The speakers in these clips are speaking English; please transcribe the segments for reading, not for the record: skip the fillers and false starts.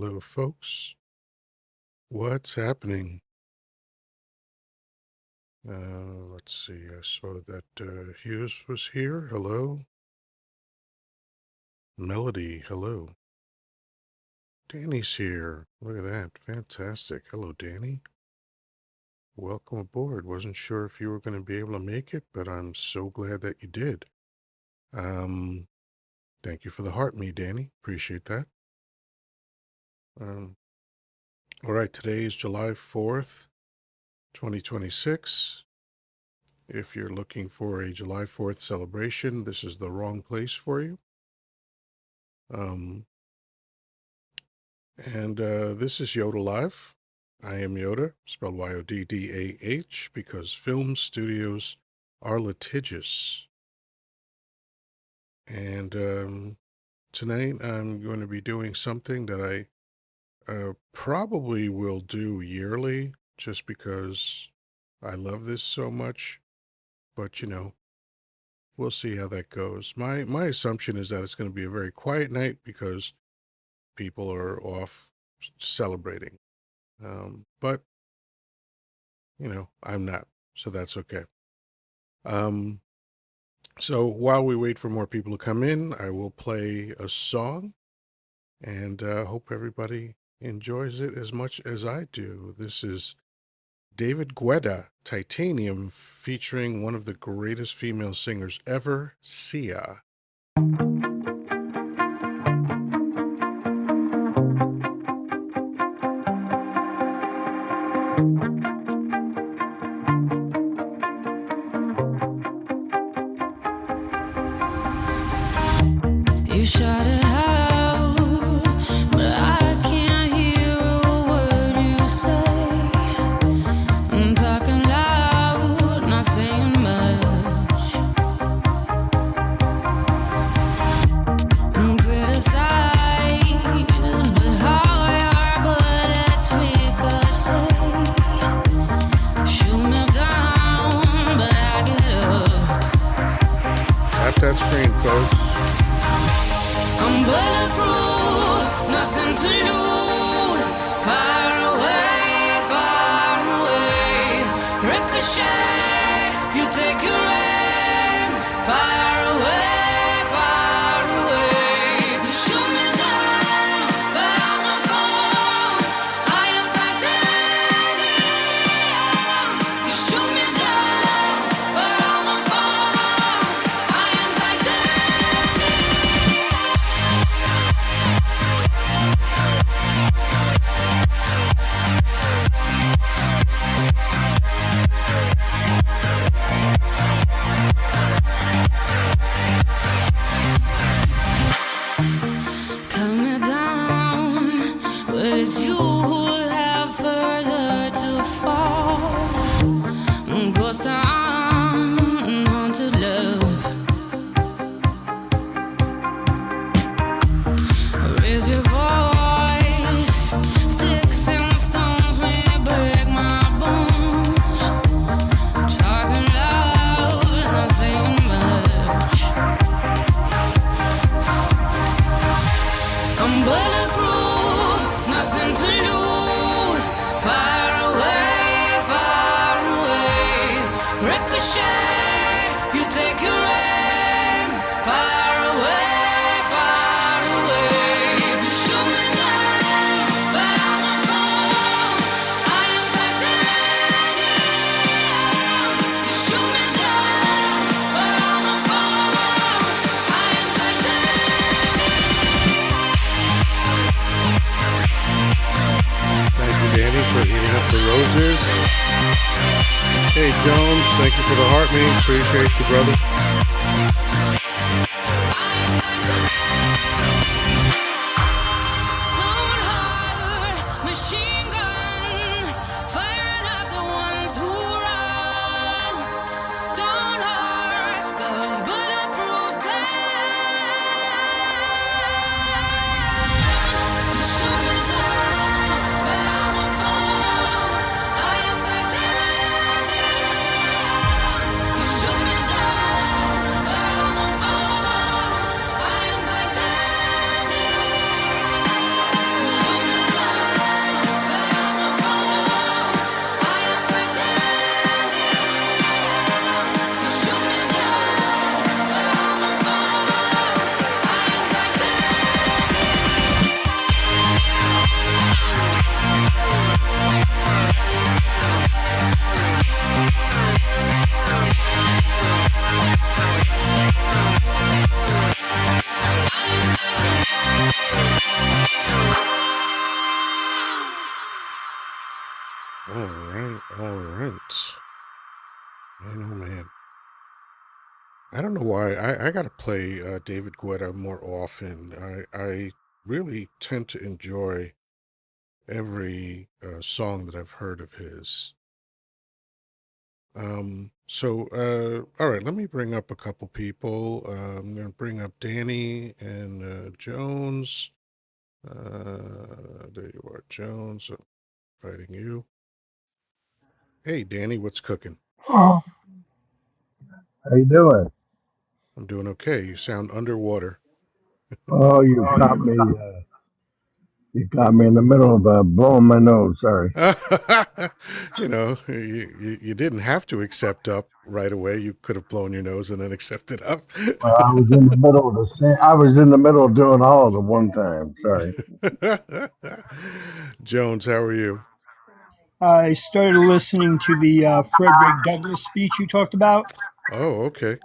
Hello, folks. What's happening? Let's see. I saw that Hughes was here. Hello. Melody. Hello. Danny's here. Look at that. Fantastic. Hello, Danny. Welcome aboard. Wasn't sure if you were going to be able to make it, but I'm so glad that you did. Thank you for the heart me, Danny. Appreciate that. All right. Today is July 4th, 2026. If you're looking for a July 4th celebration, this is the wrong place for you. This is Yoddah Live. I am Yoddah, spelled Y-O-D-D-A-H, because film studios are litigious. And tonight I'm going to be doing something that I probably will do yearly, just because I love this so much. But, we'll see how that goes. My assumption is that it's going to be a very quiet night because people are off celebrating. But, I'm not, so that's okay. So while we wait for more people to come in, I will play a song and hope everybody enjoys it as much as I do. This is David Guetta, Titanium, featuring one of the greatest female singers ever, Sia. You shut it out, but I can't hear a word you say. I'm talking loud, not saying much. I'm criticized, but how your bullets ricochet. Shoot me down, but I get up. Tap that screen, folks. I'm bulletproof, nothing to lose. Far away, ricochet. You take your aim. Far away. You shoot me down, but I won't fall. I am titanium. You shoot me down, but I won't fall. I am titanium. Cut me down, but it's you who have further to fall. Ghost town, haunted love. Raise your voice. Sticks and stones may break my bones. Talking loud, not saying much. I'm bulletproof, nothing to lose. Far away, ricochet. You take your aim. Far away. You shoot me down, but I won't fall. I am titanium. You shoot me down, but I won't fall. I am titanium. Thank you, Danny, for heating up the roses. Hey, Jones, thank you for the heart me. Appreciate you, brother. Stone heart, machine gun, firing at the ones who run. Stone heart, those bulletproof glass. You shoot me down, but I won't fall. I am titanium. You shoot me down, but I won't fall. right, all right. Man, oh man. I don't know why. I got to play David Guetta more often. I really tend to enjoy every song that I've heard of his. All right, let me bring up a couple people. I'm going to bring up Danny and Jones. There you are, Jones. I'm inviting you. Hey, Danny, what's cooking? Oh, how you doing? I'm doing okay. You sound underwater. Oh, you caught me. You caught me in the middle of blowing my nose. Sorry. You didn't have to accept up right away. You could have blown your nose and then accepted up. Well, I was in the middle of I was in the middle of doing all of it one time. Sorry. Jones, how are you? I started listening to the Frederick Douglass speech you talked about. Oh, okay.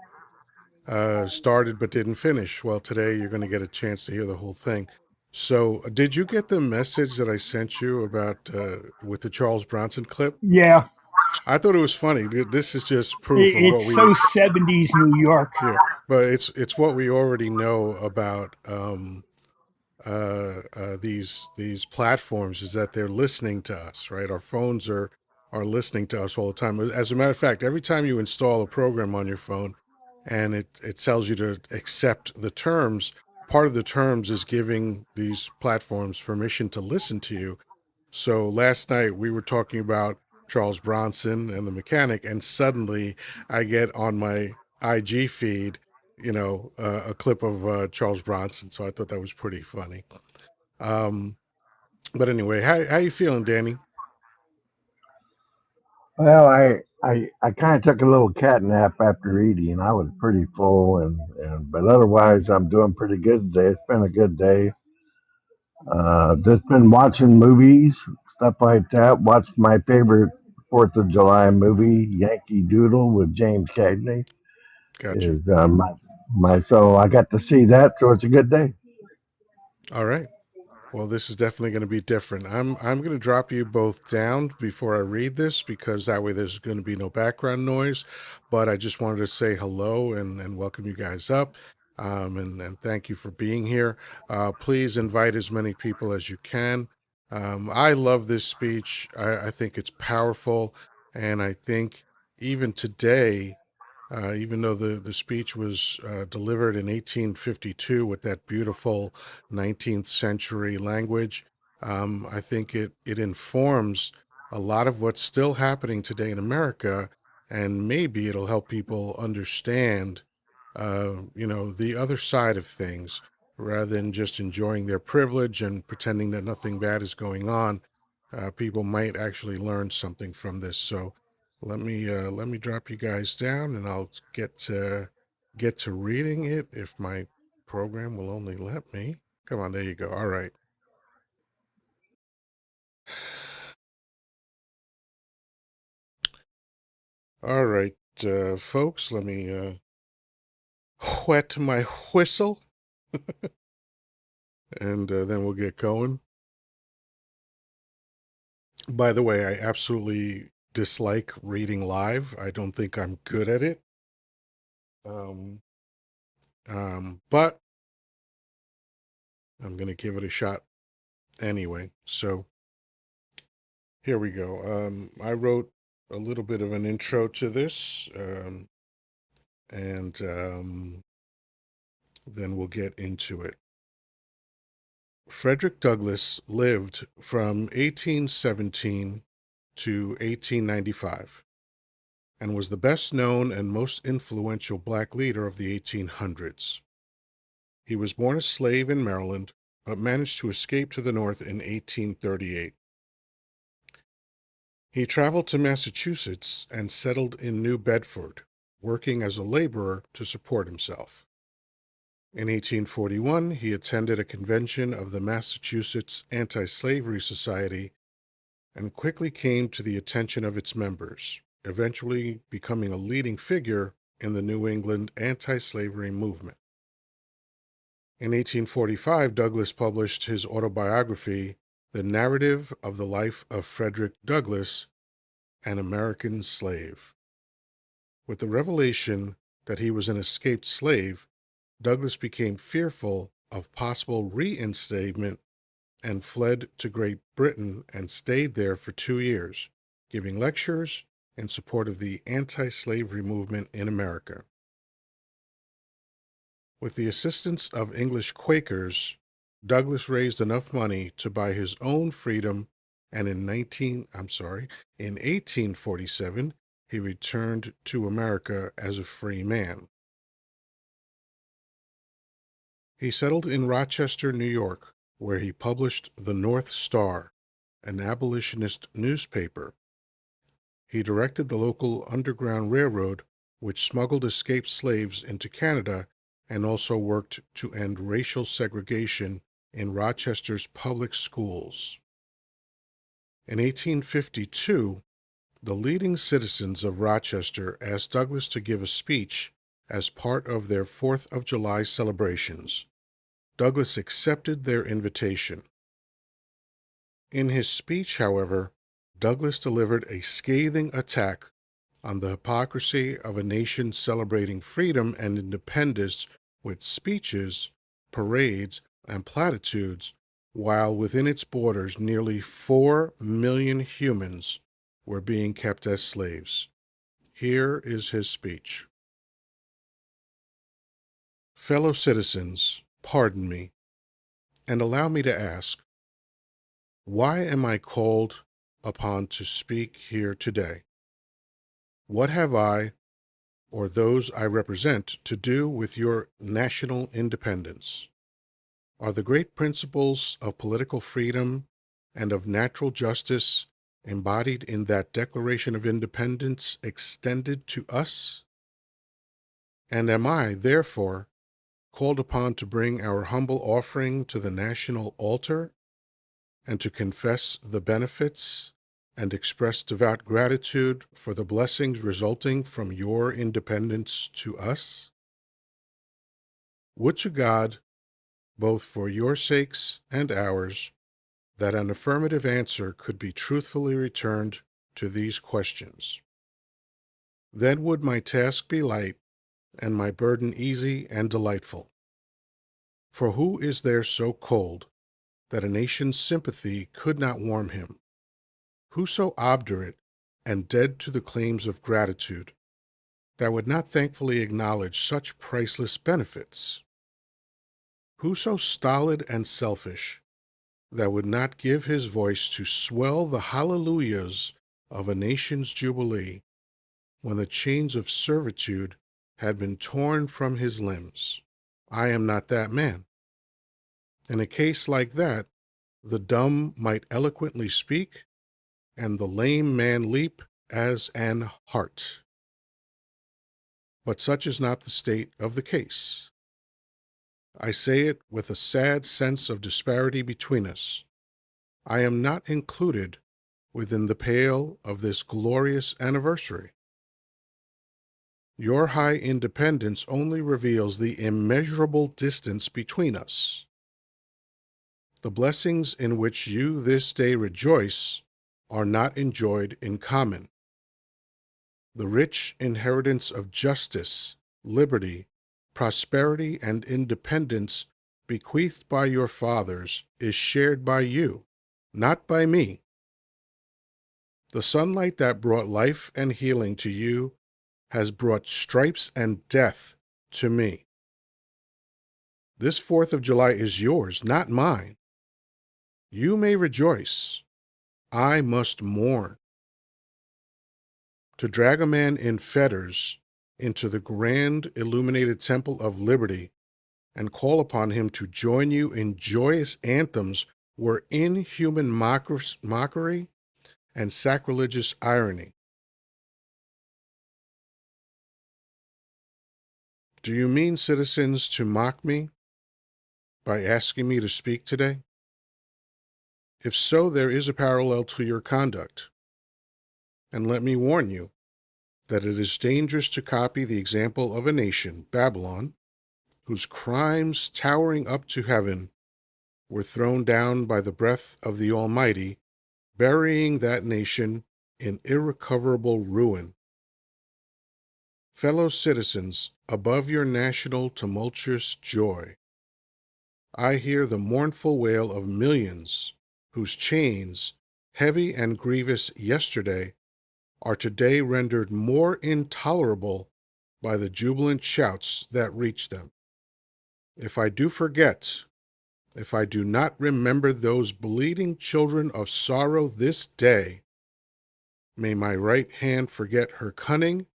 Started but didn't finish. Well, today you're going to get a chance to hear the whole thing. So, did you get the message that I sent you about with the Charles Bronson clip? Yeah, I thought it was funny. This is just proof of what it's so we 70s New York. here, but it's what we already know about these platforms is that they're listening to us, right? Our phones are listening to us all the time. As a matter of fact, every time you install a program on your phone and it tells you to accept the terms, part of the terms is giving these platforms permission to listen to you. So last night we were talking about Charles Bronson and the mechanic, and suddenly I get on my IG feed, a clip of Charles Bronson. So I thought that was pretty funny. Um, but anyway, how you feeling, Danny? Well, I kind of took a little cat nap after eating. I was pretty full, but otherwise I'm doing pretty good today. It's been a good day. Just been watching movies, stuff like that. Watched my favorite Fourth of July movie, Yankee Doodle, with James Cagney. Gotcha. Is my so I got to see that, so it's a good day. All right. Well, this is definitely going to be different. I'm going to drop you both down before I read this because that way there's going to be no background noise. But I just wanted to say hello and welcome you guys up. And thank you for being here. Please invite as many people as you can. I love this speech. I think it's powerful. And I think even today, even though the speech was delivered in 1852 with that beautiful 19th century language, I think it informs a lot of what's still happening today in America, and maybe it'll help people understand, the other side of things rather than just enjoying their privilege and pretending that nothing bad is going on. People might actually learn something from this. So let me drop you guys down, and I'll get to reading it if my program will only let me. Come on, there you go. All right. All right, folks, let me whet my whistle, and then we'll get going. By the way, I absolutely dislike reading live. I don't think I'm good at it. Um, but I'm going to give it a shot anyway. So here we go. I wrote a little bit of an intro to this, and then we'll get into it. Frederick Douglass lived from 1817 to 1895 and was the best known and most influential black leader of the 1800s. He was born a slave in Maryland, but managed to escape to the North in 1838. He traveled to Massachusetts and settled in New Bedford, working as a laborer to support himself. In 1841, he attended a convention of the Massachusetts Anti-Slavery Society and quickly came to the attention of its members, eventually becoming a leading figure in the New England anti-slavery movement. In 1845, Douglass published his autobiography, The Narrative of the Life of Frederick Douglass, an American slave. With the revelation that he was an escaped slave, Douglass became fearful of possible reinstatement and fled to Great Britain and stayed there for 2 years, giving lectures in support of the anti-slavery movement in America. With the assistance of English Quakers, Douglass raised enough money to buy his own freedom, and in 1847, he returned to America as a free man. He settled in Rochester, New York, where he published the North Star, an abolitionist newspaper. He directed the local Underground Railroad, which smuggled escaped slaves into Canada, and also worked to end racial segregation in Rochester's public schools. In 1852, the leading citizens of Rochester asked Douglass to give a speech as part of their 4th of July celebrations. Douglass accepted their invitation. In his speech, however, Douglass delivered a scathing attack on the hypocrisy of a nation celebrating freedom and independence with speeches, parades, and platitudes, while within its borders nearly 4 million humans were being kept as slaves. Here is his speech. Fellow citizens, pardon me, and allow me to ask, why am I called upon to speak here today? What have I, or those I represent, to do with your national independence? Are the great principles of political freedom and of natural justice embodied in that Declaration of Independence extended to us? And am I, therefore, called upon to bring our humble offering to the national altar and to confess the benefits and express devout gratitude for the blessings resulting from your independence to us? Would to God, both for your sakes and ours, that an affirmative answer could be truthfully returned to these questions. Then would my task be light and my burden easy and delightful. For who is there so cold that a nation's sympathy could not warm him? Who so obdurate and dead to the claims of gratitude that would not thankfully acknowledge such priceless benefits? Who so stolid and selfish that would not give his voice to swell the hallelujahs of a nation's jubilee when the chains of servitude had been torn from his limbs? I am not that man. In a case like that, the dumb might eloquently speak, and the lame man leap as an hart. But such is not the state of the case. I say it with a sad sense of disparity between us. I am not included within the pale of this glorious anniversary. Your high independence only reveals the immeasurable distance between us. The blessings in which you this day rejoice are not enjoyed in common. The rich inheritance of justice, liberty, prosperity, and independence bequeathed by your fathers is shared by you, not by me. The sunlight that brought life and healing to you has brought stripes and death to me. This 4th of July is yours, not mine. You may rejoice. I must mourn. To drag a man in fetters into the grand illuminated temple of liberty and call upon him to join you in joyous anthems were inhuman mockery and sacrilegious irony. Do you mean, citizens, to mock me by asking me to speak today? If so, there is a parallel to your conduct. And let me warn you that it is dangerous to copy the example of a nation, Babylon, whose crimes towering up to heaven were thrown down by the breath of the Almighty, burying that nation in irrecoverable ruin. Fellow citizens, above your national tumultuous joy, I hear the mournful wail of millions whose chains, heavy and grievous yesterday, are today rendered more intolerable by the jubilant shouts that reach them. If I do forget, if I do not remember those bleeding children of sorrow this day, may my right hand forget her cunning,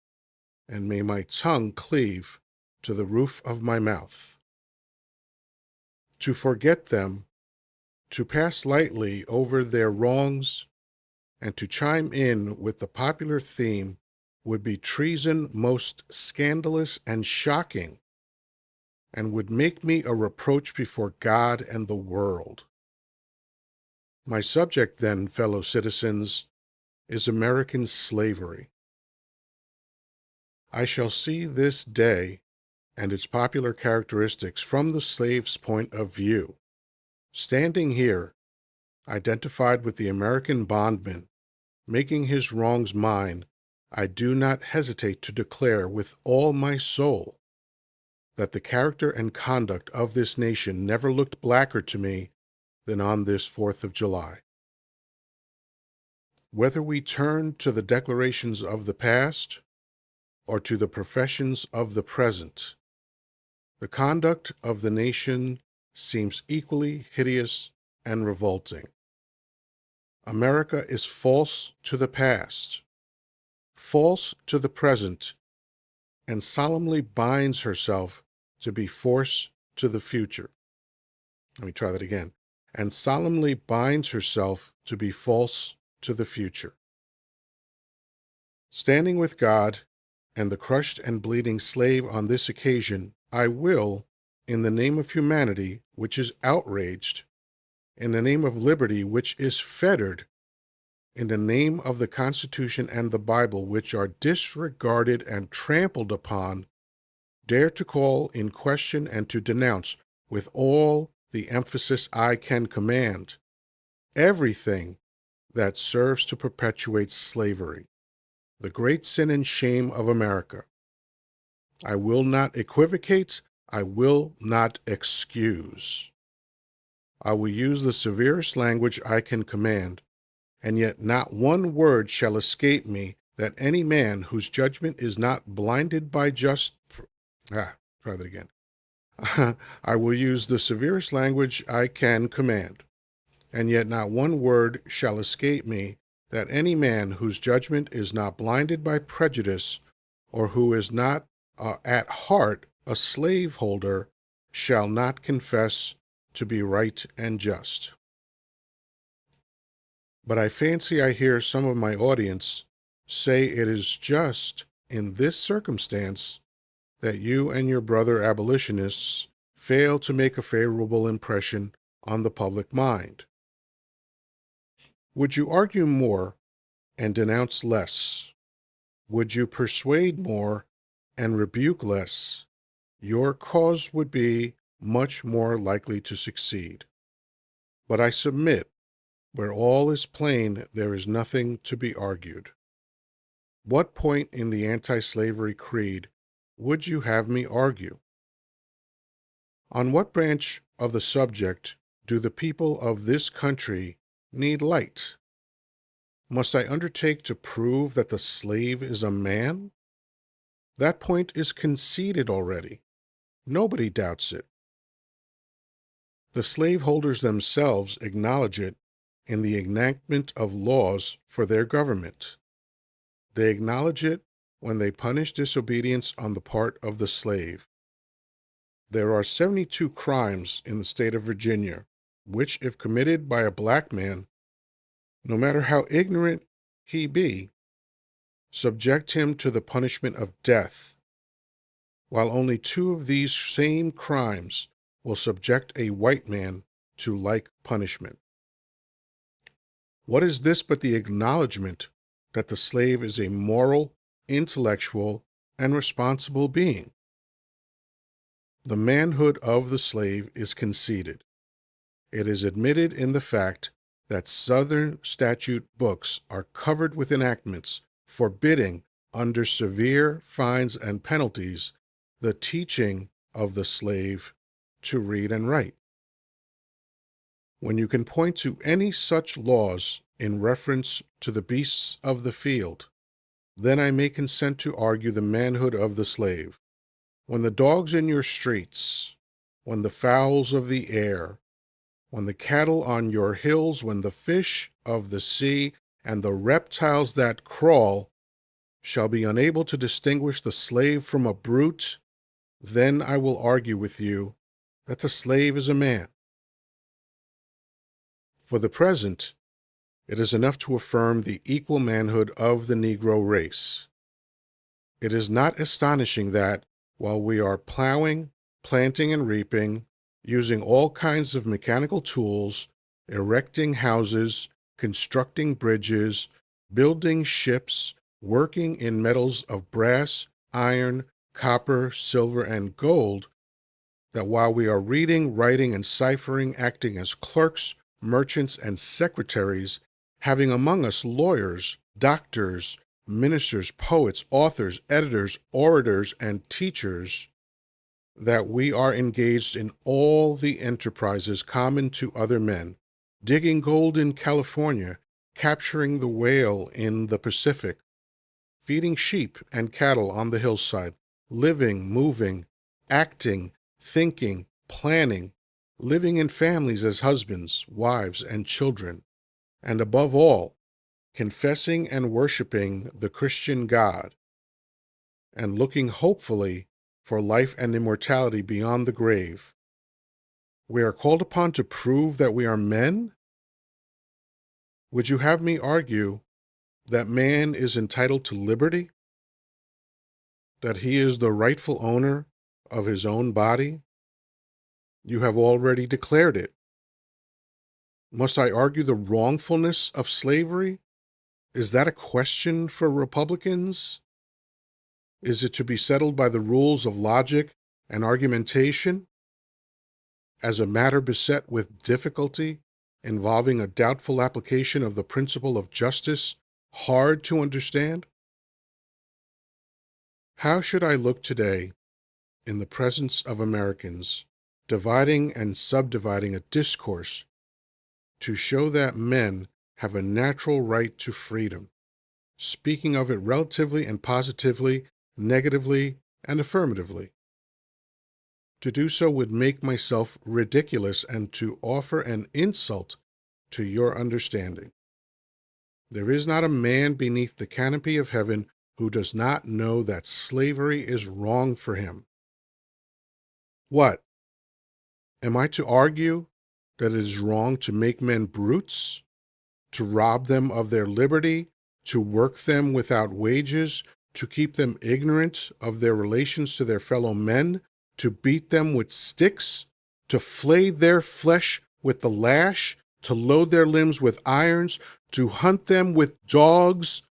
and may my tongue cleave to the roof of my mouth. To forget them, to pass lightly over their wrongs, and to chime in with the popular theme would be treason most scandalous and shocking, and would make me a reproach before God and the world. My subject, then, fellow citizens, is American slavery. I shall see this day and its popular characteristics from the slave's point of view. Standing here, identified with the American bondman, making his wrongs mine, I do not hesitate to declare with all my soul that the character and conduct of this nation never looked blacker to me than on this 4th of July. Whether we turn to the declarations of the past or to the professions of the present, the conduct of the nation seems equally hideous and revolting. America is false to the past, false to the present, and solemnly binds herself to be false to the future. Let me try that again. And solemnly binds herself to be false to the future. Standing with God and the crushed and bleeding slave on this occasion, I will, in the name of humanity, which is outraged, in the name of liberty, which is fettered, in the name of the Constitution and the Bible, which are disregarded and trampled upon, dare to call in question and to denounce, with all the emphasis I can command, everything that serves to perpetuate slavery, the great sin and shame of America. I will not equivocate, I will not excuse. I will use the severest language I can command, and yet not one word shall escape me that any man whose judgment is not blinded by try that again. I will use the severest language I can command, and yet not one word shall escape me that any man whose judgment is not blinded by prejudice, or who is not at heart a slaveholder, shall not confess to be right and just. But I fancy I hear some of my audience say it is just in this circumstance that you and your brother abolitionists fail to make a favorable impression on the public mind. Would you argue more and denounce less? Would you persuade more and rebuke less? Your cause would be much more likely to succeed. But I submit, where all is plain, there is nothing to be argued. What point in the anti-slavery creed would you have me argue? On what branch of the subject do the people of this country need light? Must I undertake to prove that the slave is a man? That point is conceded already. Nobody doubts it. The slaveholders themselves acknowledge it in the enactment of laws for their government. They acknowledge it when they punish disobedience on the part of the slave. There are 72 crimes in the state of Virginia, which, if committed by a black man, no matter how ignorant he be, subject him to the punishment of death, while only 2 of these same crimes will subject a white man to like punishment. What is this but the acknowledgement that the slave is a moral, intellectual, and responsible being? The manhood of the slave is conceded. It is admitted in the fact that Southern statute books are covered with enactments forbidding, under severe fines and penalties, the teaching of the slave to read and write. When you can point to any such laws in reference to the beasts of the field, then I may consent to argue the manhood of the slave. When the dogs in your streets, when the fowls of the air, when the cattle on your hills, when the fish of the sea, and the reptiles that crawl shall be unable to distinguish the slave from a brute, then I will argue with you that the slave is a man. For the present, it is enough to affirm the equal manhood of the Negro race. It is not astonishing that, while we are plowing, planting, and reaping, using all kinds of mechanical tools, erecting houses, constructing bridges, building ships, working in metals of brass, iron, copper, silver, and gold, that while we are reading, writing, and ciphering, acting as clerks, merchants, and secretaries, having among us lawyers, doctors, ministers, poets, authors, editors, orators, and teachers, that we are engaged in all the enterprises common to other men, digging gold in California, capturing the whale in the Pacific, feeding sheep and cattle on the hillside, living, moving, acting, thinking, planning, living in families as husbands, wives, and children, and above all, confessing and worshiping the Christian God, and looking hopefully for life and immortality beyond the grave. We are called upon to prove that we are men? Would you have me argue that man is entitled to liberty? That he is the rightful owner of his own body? You have already declared it. Must I argue the wrongfulness of slavery? Is that a question for Republicans? Is it to be settled by the rules of logic and argumentation? As a matter beset with difficulty, involving a doubtful application of the principle of justice, hard to understand? How should I look today in the presence of Americans, dividing and subdividing a discourse to show that men have a natural right to freedom, speaking of it relatively and positively, negatively and affirmatively? To do so would make myself ridiculous and to offer an insult to your understanding. There is not a man beneath the canopy of heaven who does not know that slavery is wrong for him. What? Am I to argue that it is wrong to make men brutes, to rob them of their liberty, to work them without wages, to keep them ignorant of their relations to their fellow men, to beat them with sticks, to flay their flesh with the lash, to load their limbs with irons, to hunt them with dogs,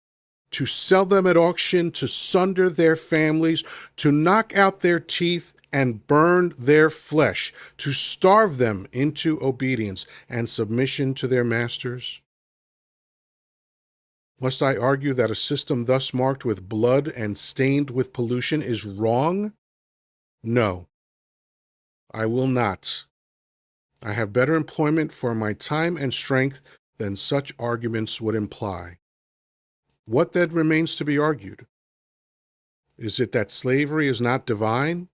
to sell them at auction, to sunder their families, to knock out their teeth and burn their flesh, to starve them into obedience and submission to their masters? Must I argue that a system thus marked with blood and stained with pollution is wrong? No, I will not. I have better employment for my time and strength than such arguments would imply. What then remains to be argued? Is it that slavery is not divine?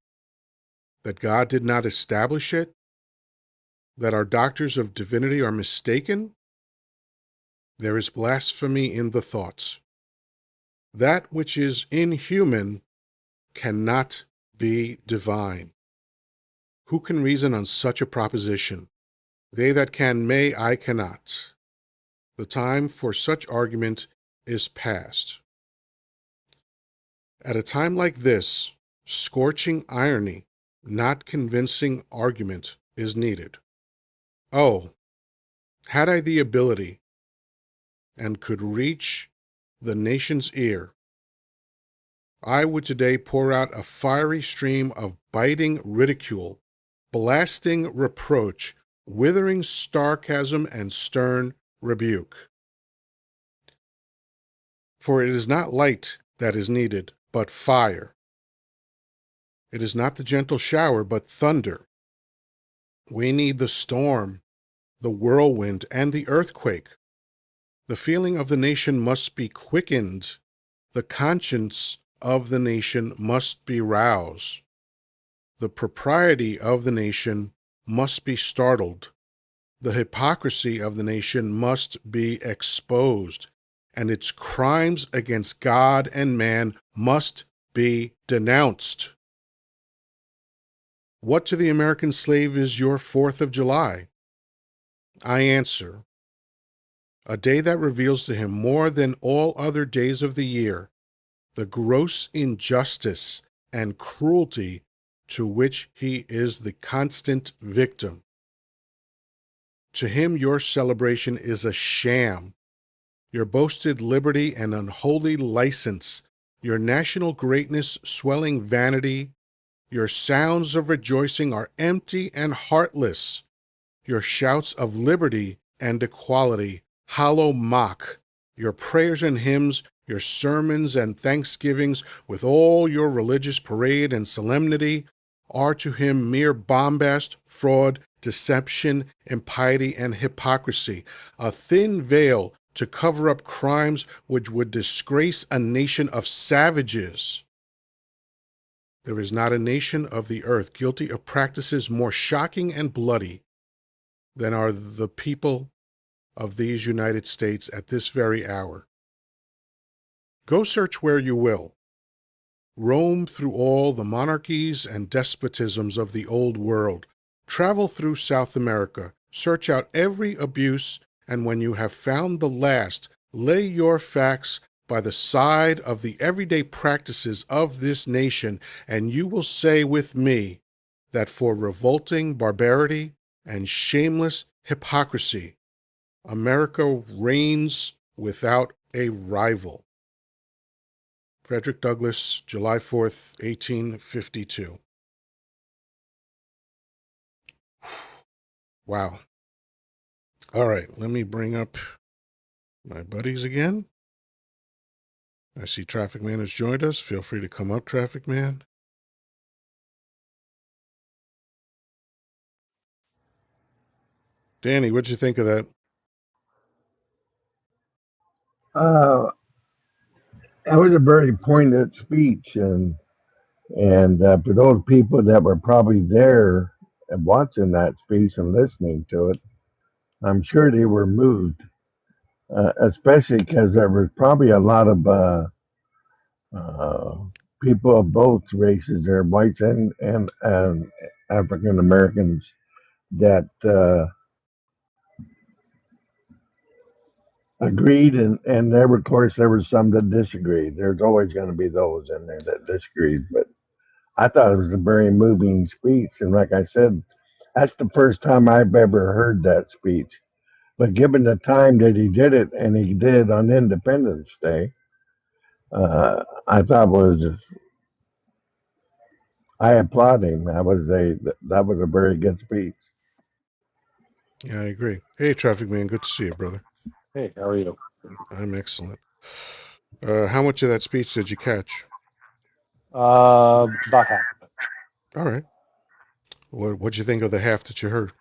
That God did not establish it? That our doctors of divinity are mistaken? There is blasphemy in the thought. That which is inhuman cannot be divine. Who can reason on such a proposition? They that can may, I cannot. The time for such argument is past. At a time like this, scorching irony, not convincing argument, is needed. Oh, had I the ability and could reach the nation's ear, I would today pour out a fiery stream of biting ridicule, blasting reproach, withering sarcasm, and stern rebuke. For it is not light that is needed, but fire. It is not the gentle shower, but thunder. We need the storm, the whirlwind, and the earthquake. The feeling of the nation must be quickened. The conscience of the nation must be roused. The propriety of the nation must be startled. The hypocrisy of the nation must be exposed, and its crimes against God and man must be denounced. What to the American slave is your 4th of July? I answer, a day that reveals to him more than all other days of the year the gross injustice and cruelty to which he is the constant victim. To him, your celebration is a sham, your boasted liberty an unholy license, your national greatness swelling vanity. Your sounds of rejoicing are empty and heartless. Your shouts of liberty and equality hollow mock. Your prayers and hymns, your sermons and thanksgivings, with all your religious parade and solemnity, are to him mere bombast, fraud, deception, impiety, and hypocrisy, a thin veil to cover up crimes which would disgrace a nation of savages. There is not a nation of the earth guilty of practices more shocking and bloody than are the people of these United States at this very hour. Go search where you will. Roam through all the monarchies and despotisms of the old world. Travel through South America. Search out every abuse, and when you have found the last, lay your facts by the side of the everyday practices of this nation, and you will say with me that for revolting barbarity and shameless hypocrisy, America reigns without a rival. Frederick Douglass, July 4th, 1852. Wow. All right, let me bring up my buddies again. I see Traffic Man has joined us. Feel free to come up, Traffic Man. Danny, what'd you think of that? Uh, that was a very poignant speech, and for those people that were probably there and watching that speech and listening to it, I'm sure they were moved, especially because there was probably a lot of uh, people of both races there, whites and African Americans, that agreed, and there were, of course, there were some that disagreed. There's always going to be those in there that disagreed, but I thought it was a very moving speech, and like I said, that's the first time I've ever heard that speech. But given the time that he did it, and he did on Independence Day, I thought was I applaud him. That was a very good speech. Yeah, I agree. Hey, Traffic Man, good to see you, brother. Hey, how are you? I'm excellent. How much of that speech did you catch? About half of it. All right. What'd you think of the half that you heard?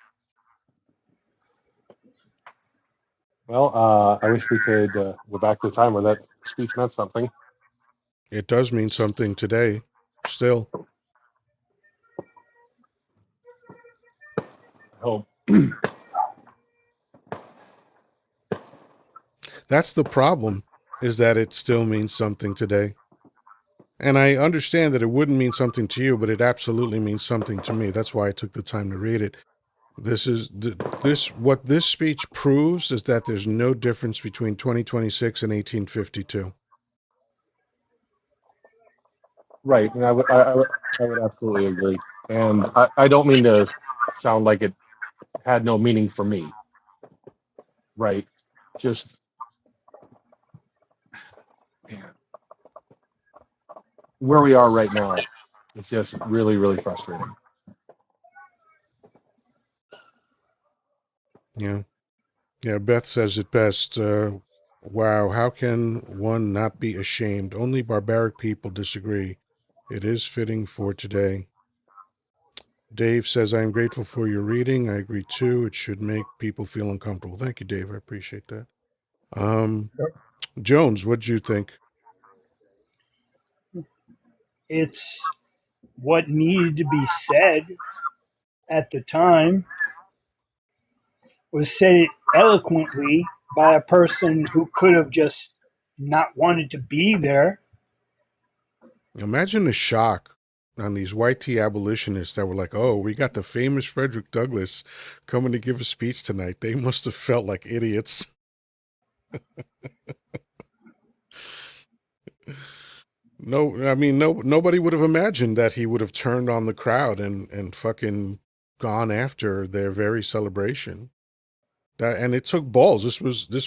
Well, I wish we could go back to the time where that speech meant something. It does mean something today, still. I hope. That's the problem, is that it still means something today. And I understand that it wouldn't mean something to you, but it absolutely means something to me. That's why I took the time to read it. What this speech proves is that there's no difference between 2026 and 1852. Right, and I would absolutely agree. And I don't mean to sound like it had no meaning for me. Right, just man, where we are right now, it's just really, really frustrating. Yeah. Yeah, Beth says it best. Wow, how can one not be ashamed? Only barbaric people disagree. It is fitting for today. Dave says, I am grateful for your reading. I agree too. It should make people feel uncomfortable. Thank you, Dave. I appreciate that. Um, Jones, what did you think? It's what needed to be said at the time, was said eloquently by a person who could have just not wanted to be there. Imagine the shock on these white tea abolitionists that were like, oh, we got the famous Frederick Douglass coming to give a speech tonight. They must have felt like idiots. No, I mean, nobody would have imagined that he would have turned on the crowd and fucking gone after their very celebration. That, and it took balls. This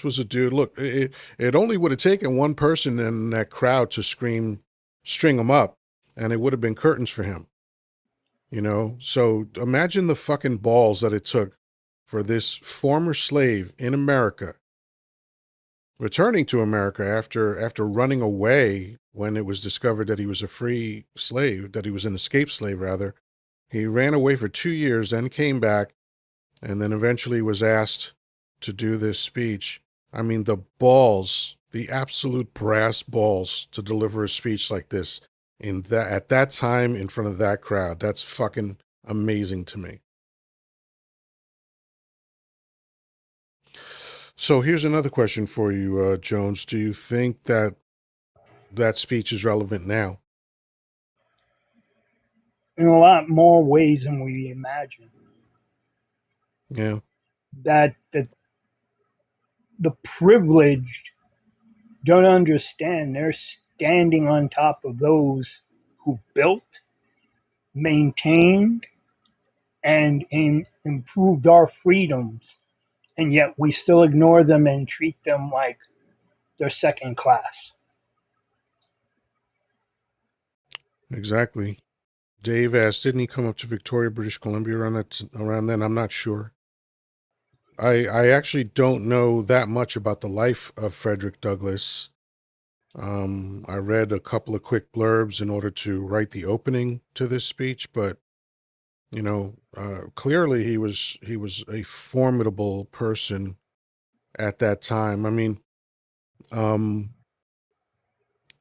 was a dude. Look, it only would have taken one person in that crowd to scream, string him up, and it would have been curtains for him. You know, so imagine the fucking balls that it took for this former slave in America returning to America after running away when it was discovered that he was a free slave, that he was an escaped slave rather. He ran away for 2 years, then came back, and then eventually was asked to do this speech. I mean, the balls, the absolute brass balls to deliver a speech like this in that at that time in front of that crowd. That's fucking amazing to me. So here's another question for you, Jones. Do you think that that speech is relevant now? In a lot more ways than we imagine. Yeah, That the privileged don't understand. They're standing on top of those who built, maintained, and improved our freedoms, and yet we still ignore them and treat them like they're second class. exactly. Dave asked, didn't he come up to Victoria, British Columbia around then? I'm not sure. I actually don't know that much about the life of Frederick Douglass. I read a couple of quick blurbs in order to write the opening to this speech, but clearly he was a formidable person at that time. I mean, um,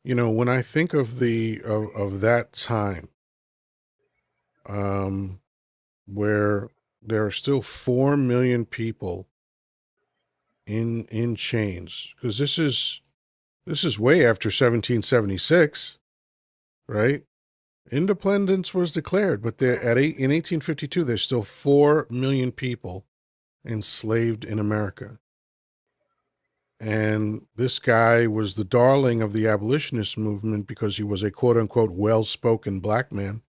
when I think of of that time, um, where there are still 4 million people in chains, because this is way after 1776, right? Independence was declared, but in 1852, there's still 4 million people enslaved in America. And this guy was the darling of the abolitionist movement because he was a quote unquote well-spoken black man,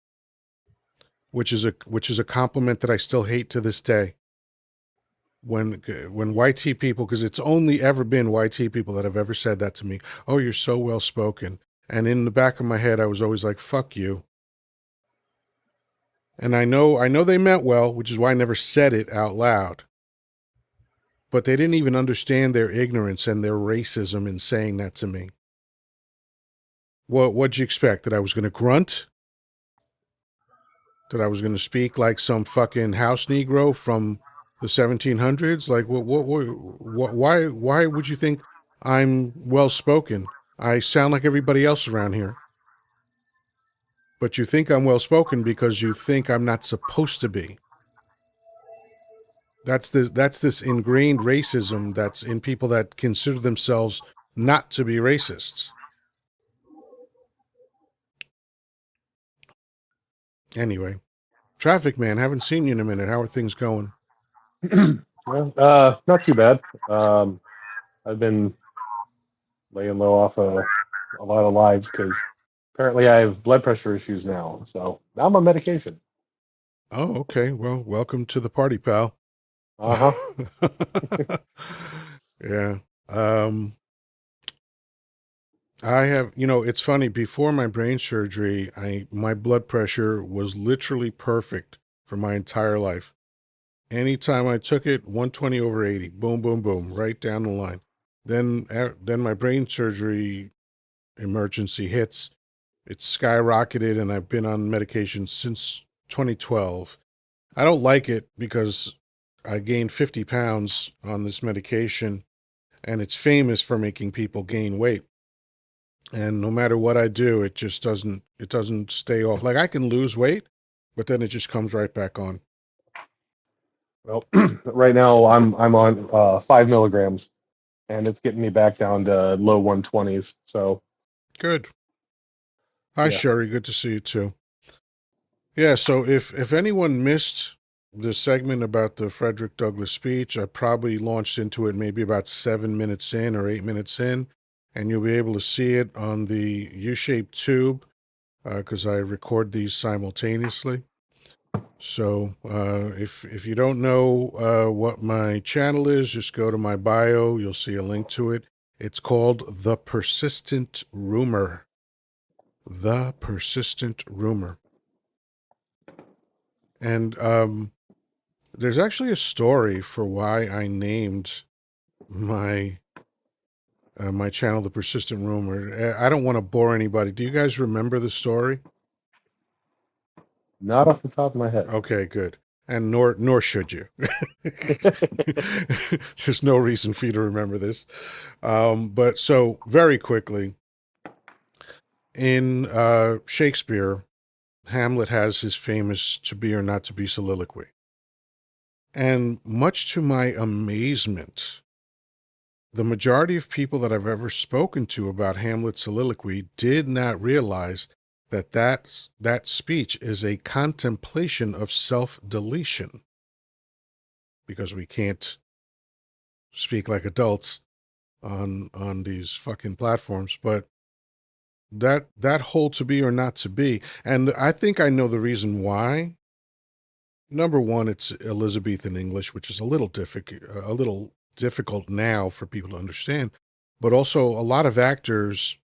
which is a compliment that I still hate to this day. When YT people, because it's only ever been YT people that have ever said that to me. Oh, you're so well-spoken. And in the back of my head, I was always like, fuck you. And I know they meant well, which is why I never said it out loud. But they didn't even understand their ignorance and their racism in saying that to me. What'd you expect? That I was going to grunt? That I was going to speak like some fucking house Negro from the 1700s? Like, why would you think I'm well spoken? I sound like everybody else around here. But you think I'm well spoken because you think I'm not supposed to be. That's this ingrained racism that's in people that consider themselves not to be racists. Anyway, traffic man, haven't seen you in a minute. How are things going? Well, not too bad. I've been laying low off a lot of lives because apparently I have blood pressure issues now. So now I'm on medication. Oh, okay. Well, welcome to the party, pal. Uh-huh. Yeah. Um, I have, it's funny, before my brain surgery, my blood pressure was literally perfect for my entire life. Anytime I took it, 120 over 80. Boom, boom, boom, right down the line. Then my brain surgery emergency hits. It's skyrocketed, and I've been on medication since 2012. I don't like it because I gained 50 pounds on this medication, and it's famous for making people gain weight. And no matter what I do, it doesn't stay off. Like I can lose weight, but then it just comes right back on. Well, right now I'm on 5 milligrams, and it's getting me back down to low 120s. So Good. Hi, yeah, Sherry. Good to see you too. Yeah. So if anyone missed the segment about the Frederick Douglass speech, I probably launched into it maybe about 7 minutes in or 8 minutes in, and you'll be able to see it on the U-shaped tube because I record these simultaneously. So if you don't know what my channel is, just go to my bio. You'll see a link to it. It's called The Persistent Rumor. The Persistent Rumor. And there's actually a story for why I named my my channel The Persistent Rumor. I don't want to bore anybody. Do you guys remember the story? not off the top of my head. Okay, good. And nor should you. There's no reason for you to remember this. But so very quickly, in Shakespeare, Hamlet has his famous "to be or not to be" soliloquy, and much to my amazement, the majority of people that I've ever spoken to about Hamlet's soliloquy did not realize that that speech is a contemplation of self-deletion, because we can't speak like adults on these fucking platforms. But that whole "to be or not to be," and I think I know the reason why. Number one, it's Elizabethan English, which is a little difficult now for people to understand. But also, a lot of actors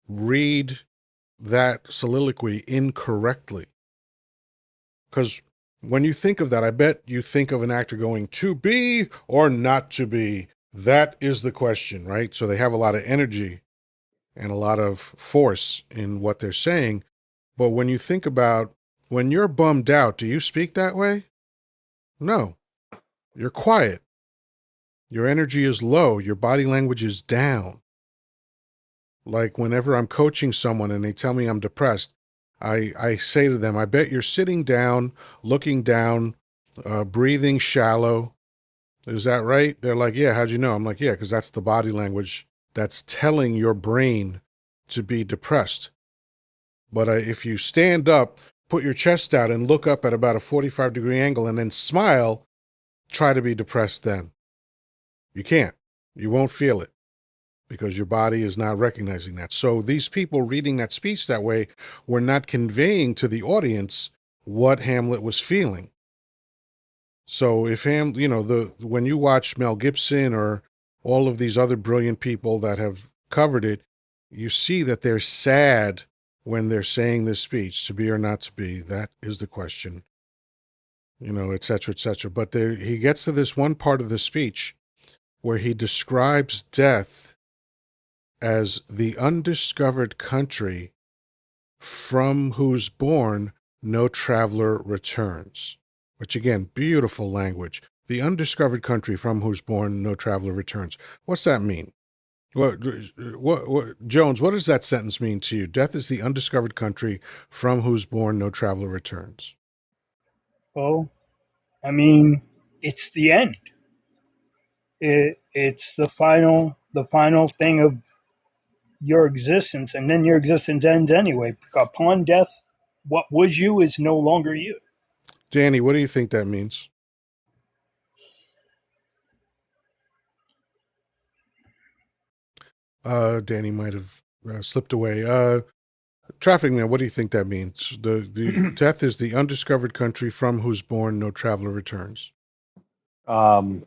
read that soliloquy incorrectly. Because when you think of that, I bet you think of an actor going "to be or not to be." That is the question, right? So they have a lot of energy and a lot of force in what they're saying. But when you think about when you're bummed out, do you speak that way? No. You're quiet. Your energy is low. Your body language is down. Like whenever I'm coaching someone and they tell me I'm depressed, I say to them, I bet you're sitting down, looking down, breathing shallow. Is that right? They're like, yeah, how'd you know? I'm like, yeah, because that's the body language that's telling your brain to be depressed. But if you stand up, put your chest out, and look up at about a 45-degree angle and then smile, try to be depressed then. You can't. You won't feel it because your body is not recognizing that. So these people reading that speech that way were not conveying to the audience what Hamlet was feeling. So if when you watch Mel Gibson or all of these other brilliant people that have covered it, you see that they're sad when they're saying this speech, "to be or not to be." That is the question, et cetera, et cetera. But he gets to this one part of the speech where he describes death as the undiscovered country from whose bourne no traveler returns. Which again, beautiful language. The undiscovered country from whose bourne no traveler returns. What's that mean? Jones, what does that sentence mean to you? Death is the undiscovered country from whose bourne no traveler returns. Well, I mean, it's the end. It's the final thing of your existence, and then your existence ends anyway. Upon death, what was you is no longer you. Danny, what do you think that means? Danny might have slipped away. Traffic man, what do you think that means? The death is the undiscovered country from whose bourne no traveler returns. Um,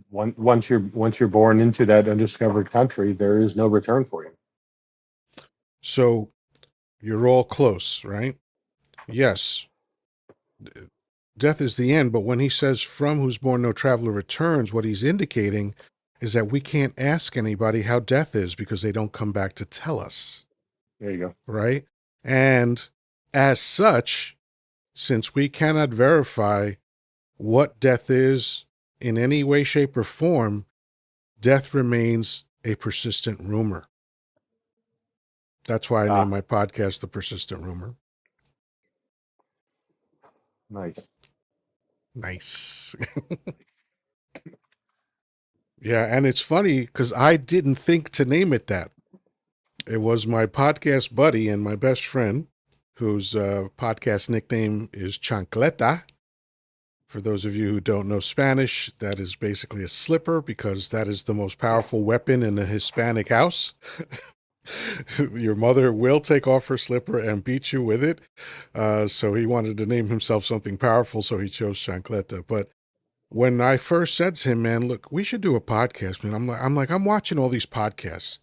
once you're born into that undiscovered country, there is no return for you. So you're all close, right? Yes. death is the end. But when he says from whose born no traveler returns, what he's indicating is that we can't ask anybody how death is because they don't come back to tell us. There you go. Right? And as such, since we cannot verify what death is in any way, shape, or form, death remains a persistent rumor. That's why I named my podcast The Persistent Rumor. Nice. Nice. Yeah, and it's funny because I didn't think to name it that. It was my podcast buddy and my best friend, whose podcast nickname is Chancleta. For those of you who don't know Spanish, that is basically a slipper because that is the most powerful weapon in a Hispanic house. Your mother will take off her slipper and beat you with it. So he wanted to name himself something powerful, so he chose Chancleta. But when I first said to him, man, look, we should do a podcast, man. I'm watching all these podcasts.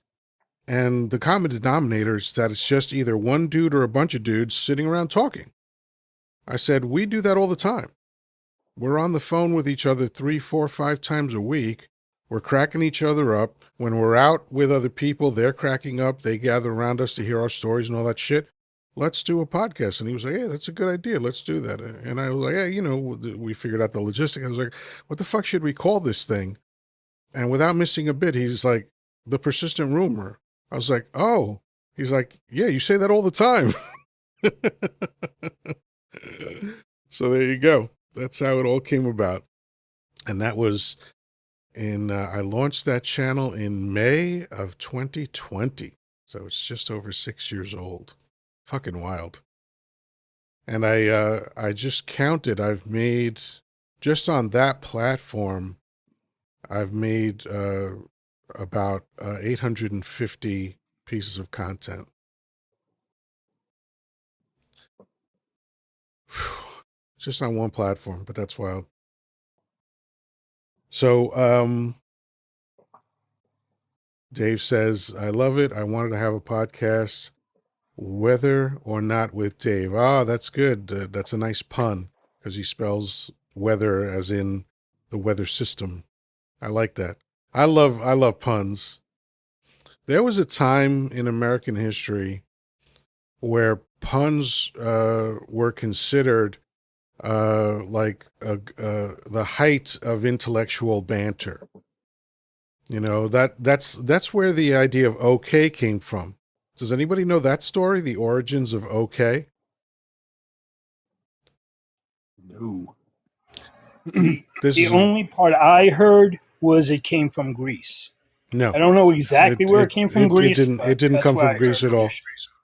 And the common denominator is that it's just either one dude or a bunch of dudes sitting around talking. I said, we do that all the time. We're on the phone with each other 3, 4, 5 times a week. We're cracking each other up. When we're out with other people, they're cracking up. They gather around us to hear our stories and all that shit. Let's do a podcast. And he was like, yeah, that's a good idea. Let's do that. And I was like, yeah, we figured out the logistics. I was like, what the fuck should we call this thing? And without missing a bit, he's like, The Persistent Rumor. I was like, oh. He's like, yeah, you say that all the time. So there you go. That's how it all came about. And that was I launched that channel in May of 2020. So it's just over 6 years old. Fucking wild. And I just counted, I've made, just on that platform, I've made about 850 pieces of content. Just on one platform, but that's wild. So, Dave says, I love it. I wanted to have a podcast, whether or not with Dave. Ah, that's good. That's a nice pun because he spells weather as in the weather system. I like that. I love puns. There was a time in American history where puns were considered the height of intellectual banter. That's where the idea of okay came from. Does anybody know that story? The origins of okay? No. The only part I heard was it came from Greece. No. I don't know exactly where it came from Greece. It didn't come from Greece at all.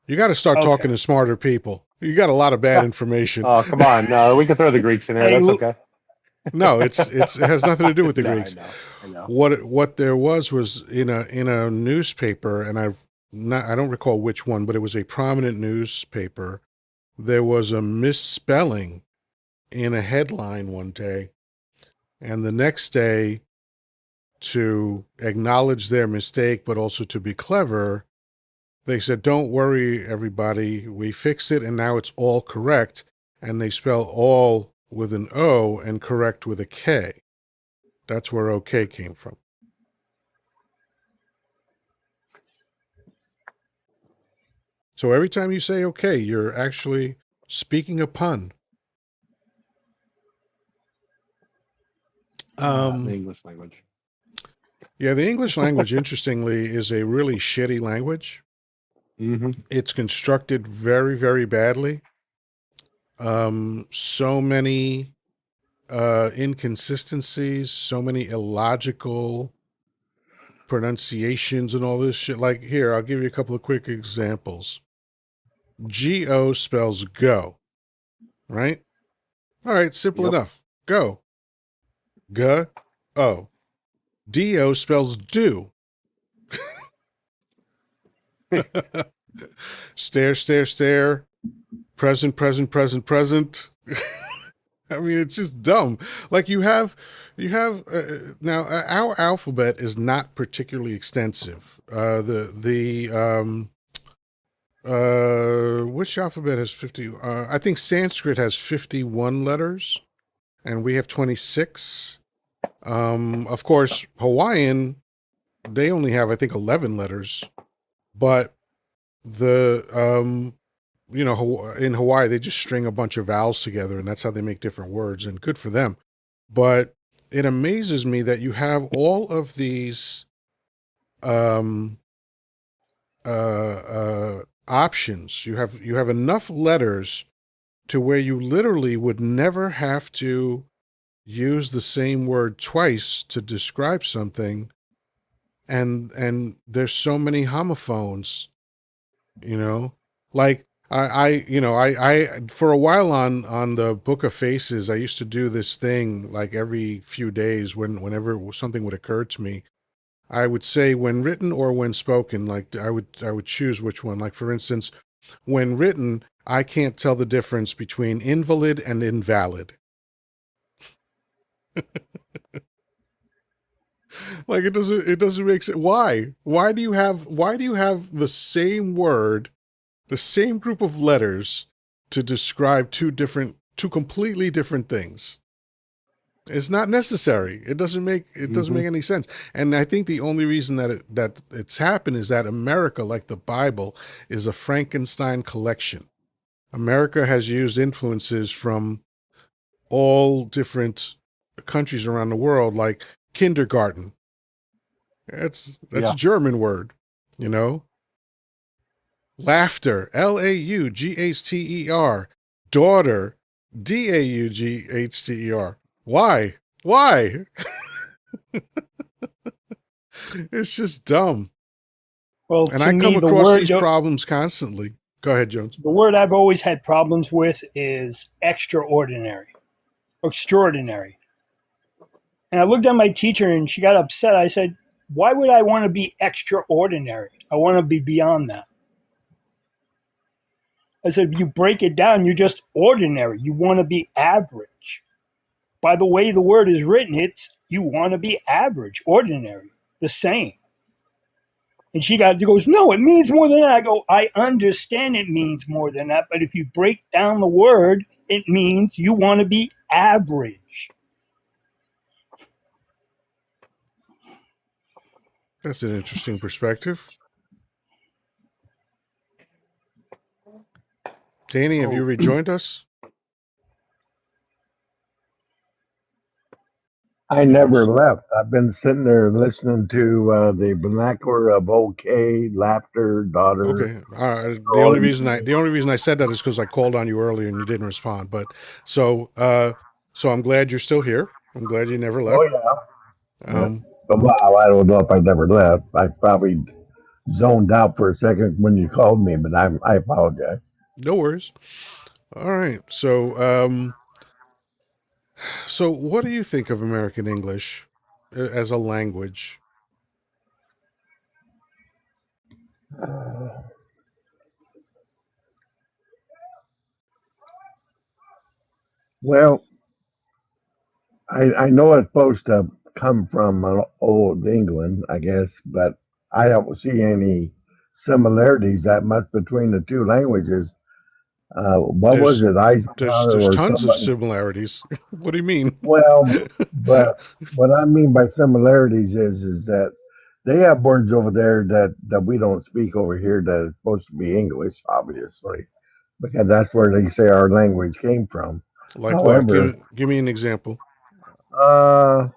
You got to start talking to smarter people. You got a lot of bad information. Oh, come on. No, we can throw the Greeks in there. That's okay. No, it has nothing to do with the Greeks. I know. What there was in a newspaper, and I don't recall which one, but it was a prominent newspaper. There was a misspelling in a headline one day, and the next day, to acknowledge their mistake, but also to be clever, they said, don't worry, everybody, we fixed it, and now it's all correct. And they spell all with an O and correct with a K. That's where okay came from. So every time you say okay, you're actually speaking a pun. The English language. Yeah, the English language, interestingly, is a really shitty language. Mm-hmm. It's constructed very, very badly. So many inconsistencies, so many illogical pronunciations and all this shit. Like here, I'll give you a couple of quick examples. G-O spells go, right? All right, simple enough. Go. G-O. D-O spells do. Stare, stare, stare. Present, present, present, present. I mean, it's just dumb. Like you have now our alphabet is not particularly extensive. Which alphabet has 50? I think Sanskrit has 51 letters. and we have 26. Of course, Hawaiian, they only have, I think, 11 letters, but the, in Hawaii, they just string a bunch of vowels together, and that's how they make different words, and good for them. But it amazes me that you have all of these um, options. You have enough letters to where you literally would never have to use the same word twice to describe something, and there's so many homophones, you know, like I for a while on the Book of Faces, I used to do this thing like every few days whenever something would occur to me. I would say when written or when spoken, like I would choose which one. Like for instance, when written, I can't tell the difference between invalid and invalid. Like it doesn't make sense. Why? Why do you have the same word, the same group of letters to describe two completely different things? It's not necessary. It doesn't make Hmm. any sense. And I think the only reason that it's happened is that America, like the Bible, is a Frankenstein collection. America has used influences from all different countries around the world, like kindergarten. That's a Yeah. German word, you know. Laughter, Laughter. Daughter, Daughter. Why? Why? It's just dumb. Well, And to I come me, across these problems constantly. Go ahead, Jones. the word I've always had problems with is extraordinary, extraordinary. And I looked at my teacher and she got upset. I said, "Why would I want to be extraordinary? I want to be beyond that." I said, "If you break it down, you're just ordinary. You want to be average. By the way the word is written, it's you want to be average, ordinary, the same." And she goes, "No, it means more than that." I go, "I understand it means more than that, but if you break down the word, it means you want to be average." That's an interesting perspective. Danny, have you So rejoined us? I never Yes. left. I've been sitting there listening to the vernacular of okay, laughter, daughter. Okay. The Oh, only reason I said that is because I called on you earlier and you didn't respond. But so so I'm glad you're still here. I'm glad you never oh left. yeah. Um, But wow, I don't know if I never left. I probably zoned out for a second when you called me, but I apologize. no worries. All right. So what do you think of American English as a language? Well, I know it's supposed to come from old England, I guess, but I don't see any similarities that much between the two languages. What was There's it, there's Eisenhower there's or tons of somebody? similarities. What do you mean? Well, but what I mean by similarities is that they have words over there that we don't speak over here that is supposed to be English, obviously, because that's where they say our language came from. Like what? However, Give me an example. uh,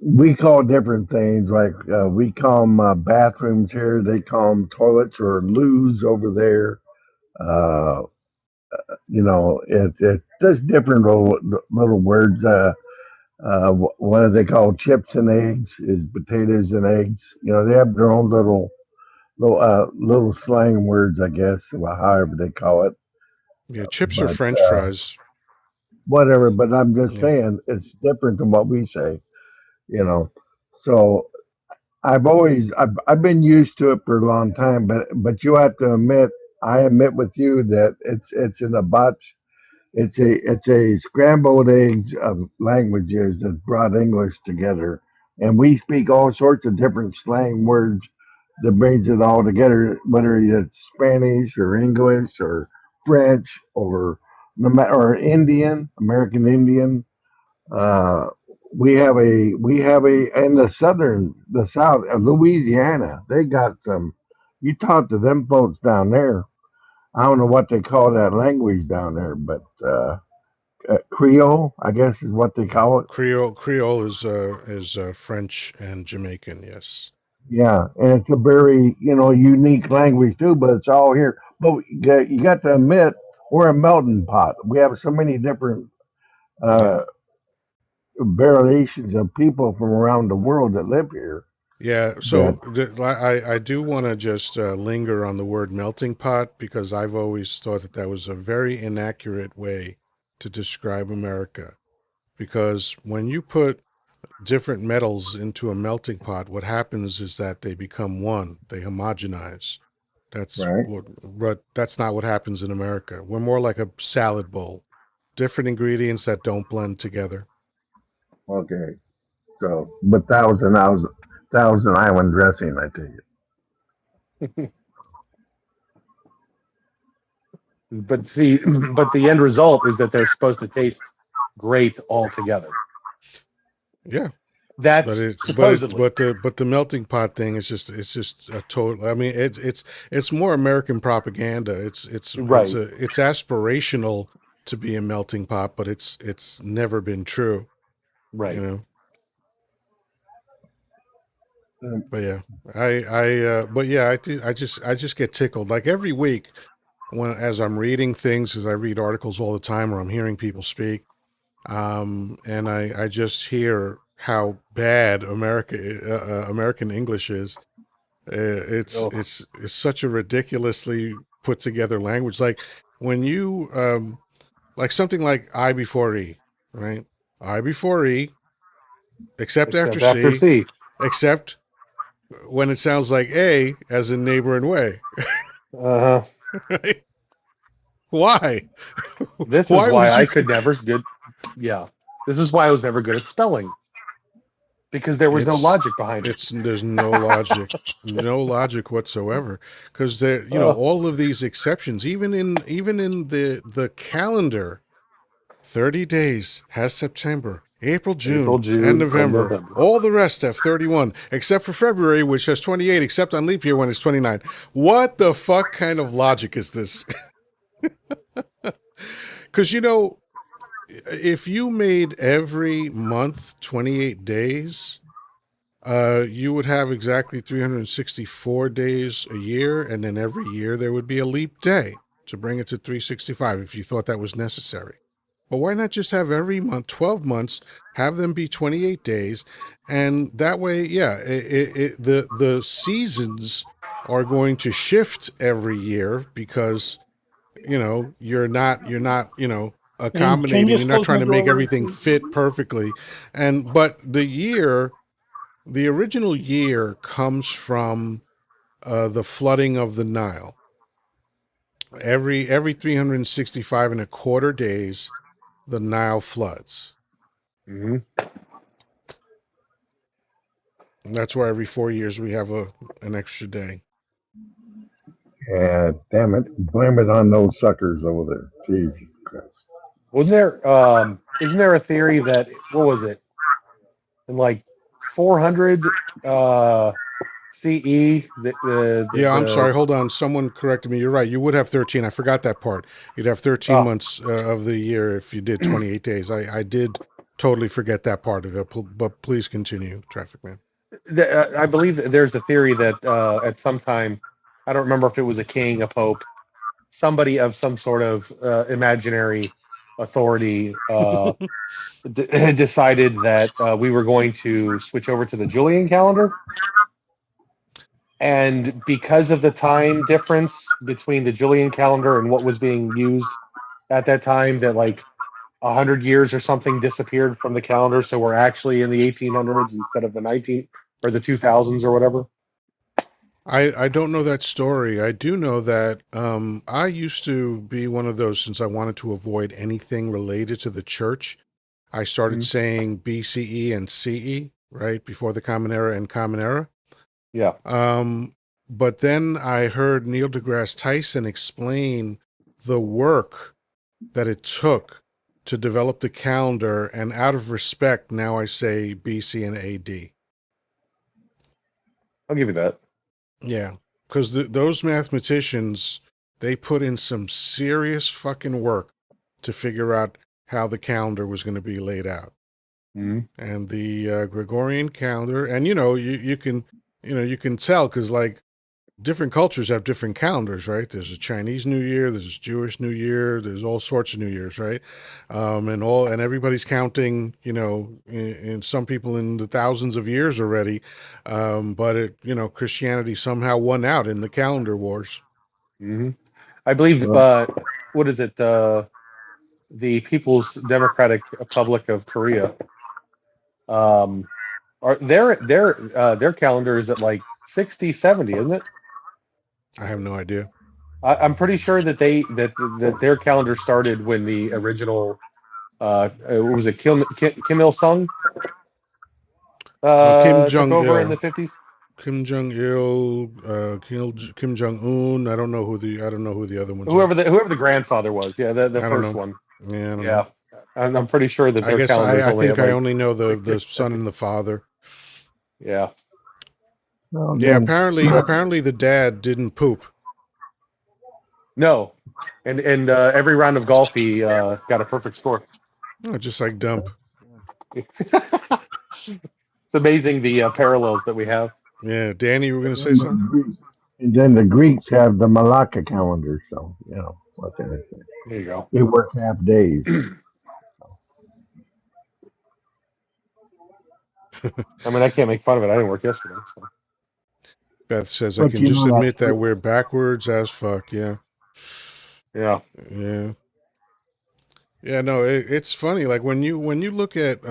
we call different things like we call them bathrooms here. They call them toilets or loos over there. Uh, it's just different little words. What do they call chips and eggs? Is potatoes and eggs. They have their own little slang words, I guess, well, however they call it. Yeah, chips or But French fries. whatever. But I'm just Yeah. saying it's different than what we say. You know, so I've been used to it for a long time. But you have to admit, I admit with you that it's in a botch. It's a scrambled eggs of languages that brought English together, and we speak all sorts of different slang words that brings it all together, whether it's Spanish or English or French or or Indian, American Indian. Uh, we have a in the south of Louisiana. They got some. You talk to them folks down there. I don't know what they call that language down there, but Creole, I guess, is what they call it. Creole is French and Jamaican. Yes. Yeah, and it's a very unique language too. But it's all here. But you got to admit, we're a melting pot. We have so many different Yeah. uh, variations of people from around the world that live here. Yeah, That so I do want to just linger on the word melting pot because I've always thought that that was a very inaccurate way to describe America. Because when you put different metals into a melting pot, what happens is that they become one, they homogenize. right? But that's not what happens in America. We're more like a salad bowl, different ingredients that don't blend together. Okay. So, but thousand island dressing, I tell you. But see, but the end result is that they're supposed to taste great altogether. Yeah, That's supposedly but the melting pot thing is just it's just a total. I mean, it's more American propaganda. right, It's aspirational to be a melting pot, but it's never been true. You right. know. Um, But yeah, but yeah, I just get tickled like every week when as I'm reading things, as I read articles all the time, or I'm hearing people speak, and I just hear how bad American English is. Oh, It's such a ridiculously put together language. Like when you like something like I before E, right? I before E, except after except after C, C. except when it sounds like A, as in neighbor and way. Uh, Right? Why? this is Why why would I you? could never good. Yeah, this is why I was never good at spelling because there was no It's logic behind it. it's there's no logic whatsoever. Because there, uh, all of these exceptions, even in the calendar, 30 days has September, April, April, June, and June, and November. November. All the rest have 31, except for February, which has 28, except on leap year when it's 29. What the fuck kind of logic is this? Because if you made every month 28 days, you would have exactly 364 days a year, and then every year there would be a leap day to bring it to 365 if you thought that was necessary. But why not just have every month, 12 months, have them be 28 days, and that way, yeah, the seasons are going to shift every year because you're not Can you accommodating. You're just not close trying my to make door? everything fit perfectly, and but the original year comes from the flooding of the Nile. Every 365 and a quarter days, the Nile floods. Hmm. And that's why every 4 years we have an extra day. and damn it, blame it on those suckers over there. Jesus Christ. Wasn't there? Isn't there a theory that what was it in like 400 CE? Yeah, I'm sorry. Hold on. Someone corrected me. You're right. You would have 13. I forgot that part. You'd have 13 ah months of the year if you did 28 days. I did totally forget that part of it. But please continue, Traffic Man. I believe that there's a theory that at some time, I don't remember if it was a king, a pope, somebody of some sort of imaginary authority decided that we were going to switch over to the Julian calendar. And because of the time difference between the Julian calendar and what was being used at that time, that like 100 years or something disappeared from the calendar, so we're actually in the 1800s instead of the 19 or the 2000s or whatever. I don't know that story. I do know that I used to be one of those since I wanted to avoid anything related to the church. I started Mhm. saying BCE and CE, right, before the Common Era and Common Era. Yeah. Um, but then I heard Neil deGrasse Tyson explain the work that it took to develop the calendar, and out of respect, now I say BC and AD. I'll give you that. Yeah, because those mathematicians, they put in some serious fucking work to figure out how the calendar was going to be laid out. Mm-hmm. And the Gregorian calendar, and you can tell because like different cultures have different calendars, right? There's a Chinese New Year, there's a Jewish New Year, there's all sorts of New Years, right? And everybody's counting, in some people in the thousands of years already. But Christianity somehow won out in the calendar wars. Mm-hmm. I believe, Well, what is it? The People's Democratic Republic of Korea. Um, are their calendar is at like 60, 70, isn't it? I have no idea. I'm pretty sure that their calendar started when the original what was it Kim Il Sung Kim took Jong over in Il, the 50s. Kim Jong Il, Kim Jong Un. I don't know who the other ones are. Whoever the grandfather was, yeah, the I don't first know. one, Yeah, I don't know. yeah. I'm pretty sure that I their guess calendar is I only think at I like only know the 60, son 70. and the father. Yeah. well, Yeah, then, apparently the dad didn't poop. No, and every round of golf he got a perfect score. Oh, just like Dump. It's amazing the parallels that we have. Yeah, Danny, you were gonna say then something? the Greeks, and then the Greeks have the Malacca calendar. So what can I say? There you go. They work half days. So, I mean, I can't make fun of it. I didn't work yesterday, so Beth says I but can just that admit that we're backwards as fuck. Yeah, yeah. yeah, yeah. No, it's funny. Like when you look at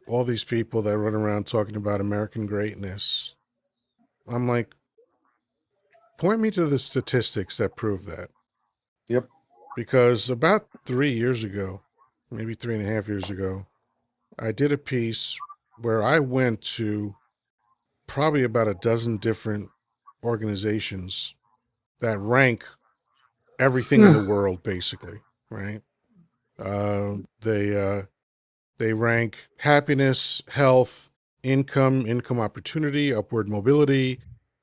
all these people that run around talking about American greatness, I'm like, point me to the statistics that prove that. Yep. Because about 3 years ago, maybe 3.5 years ago, I did a piece where I went to probably about a dozen different organizations that rank everything in the world, basically, right? They rank happiness, health, income opportunity, upward mobility,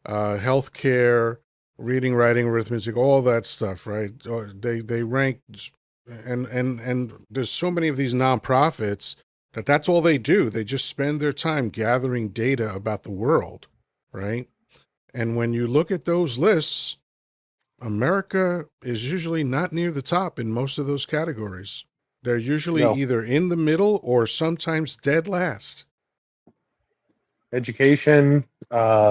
healthcare, reading, writing, arithmetic, all that stuff, right? They rank, and there's so many of these nonprofits that's all they do. They just spend their time gathering data about the world, right? And when you look at those lists, America is usually not near the top in most of those categories. They're usually No. either in the middle or sometimes dead last. Education,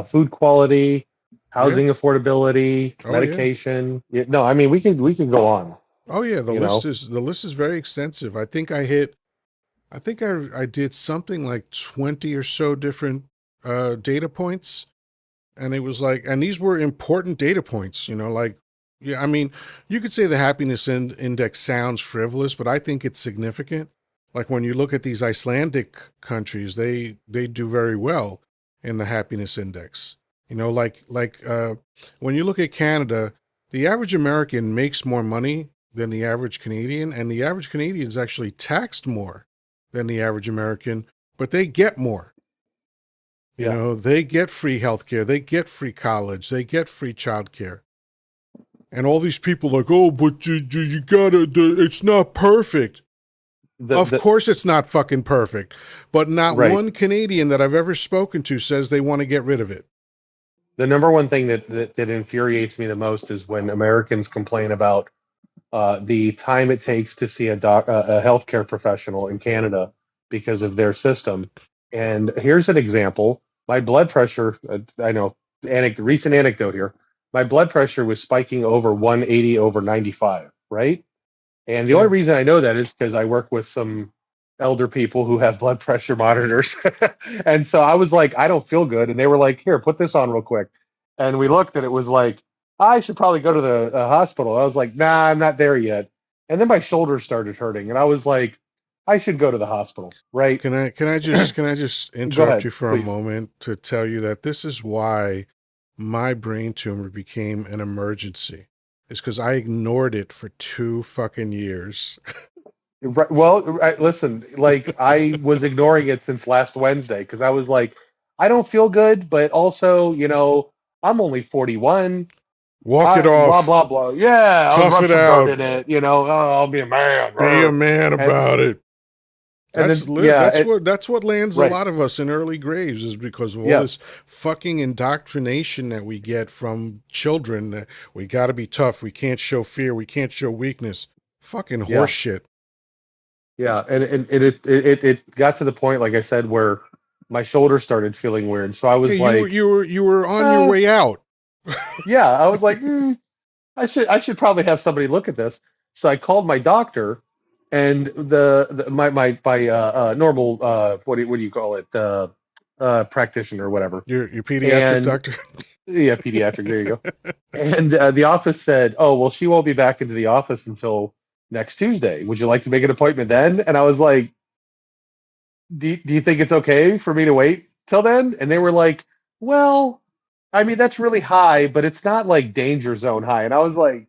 food quality, Yep. housing affordability, Oh yeah. medication. Yeah, no, I mean we can go on. Oh yeah. You know. The list is very extensive. I think I did something like 20 or so different data points. And it was like, and these were important data points, like, yeah, I mean, you could say the happiness index sounds frivolous, but I think it's significant. Like when you look at these Icelandic countries, they do very well in the happiness index. When you look at Canada, the average American makes more money than the average Canadian, and the average Canadian is actually taxed more than the average American, but they get more. Yeah. They get free healthcare, they get free college, they get free childcare. And all these people like, oh, but you gotta, it's not perfect. Of The course it's not fucking perfect. But not right. one Canadian that I've ever spoken to says they want to get rid of it. The number one thing that infuriates me the most is when Americans complain about the time it takes to see a healthcare professional in Canada because of their system. And here's an example: my blood pressure. I know, recent anecdote here. My blood pressure was spiking over 180 over 95. Right, and the only Okay. reason I know that is because I work with some elder people who have blood pressure monitors. And so I was like, I don't feel good. And they were like, here, put this on real quick. And we looked and it was like, I should probably go to the hospital. I was like, nah, I'm not there yet. And then my shoulders started hurting. And I was like, I should go to the hospital. Right. Can I just Go interrupt ahead, you for a please. moment to tell you that this is why my brain tumor became an emergency. is because I ignored it for 2 fucking years. Right, well, listen, like I was ignoring it since last Wednesday because I was like, I don't feel good, but also, I'm only 41. Walk it I blah off. blah blah. Yeah, I was Tough it Russian out. guarding it. Oh, I'll be a man. Be a Rrr. man And about it. and then yeah, That's what lands a right, lot of us in early graves is because of all yeah, this fucking indoctrination that we get from children that we got to be tough, we can't show fear, we can't show weakness. Fucking yeah, horseshit. yeah, and it got to the point, like I said, where my shoulder started feeling weird. So I Yeah, was like, you were on your uh, way out. yeah, I was like, I should probably have somebody look at this. So I called my doctor, and my normal what do you call it, practitioner or whatever, Your pediatric and doctor. yeah, pediatric. There you go. And the office said, "Oh, well, she won't be back into the office until next Tuesday. Would you like to make an appointment then?" And I was like, do you think it's okay for me to wait till then? And they were like, well, I mean, that's really high, but it's not like danger zone high. And I was like,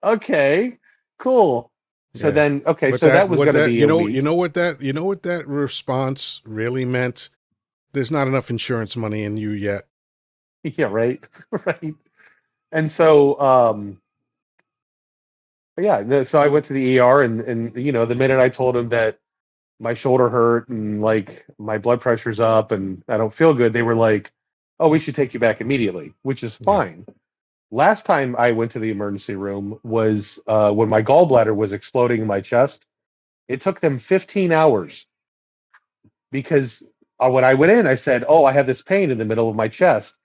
okay, cool. So Yeah. then, okay, But so that that was what going to that be a week. you know what that response really meant? There's not enough insurance money in you yet. Yeah, right, right. And so, yeah, so I went to the ER, and the minute I told him that my shoulder hurt and like my blood pressure's up and I don't feel good, they were like, "Oh, we should take you back immediately," which is Yeah. fine. Last time I went to the emergency room was when my gallbladder was exploding in my chest. It took them 15 hours because when I went in, I said, "Oh, I have this pain in the middle of my chest,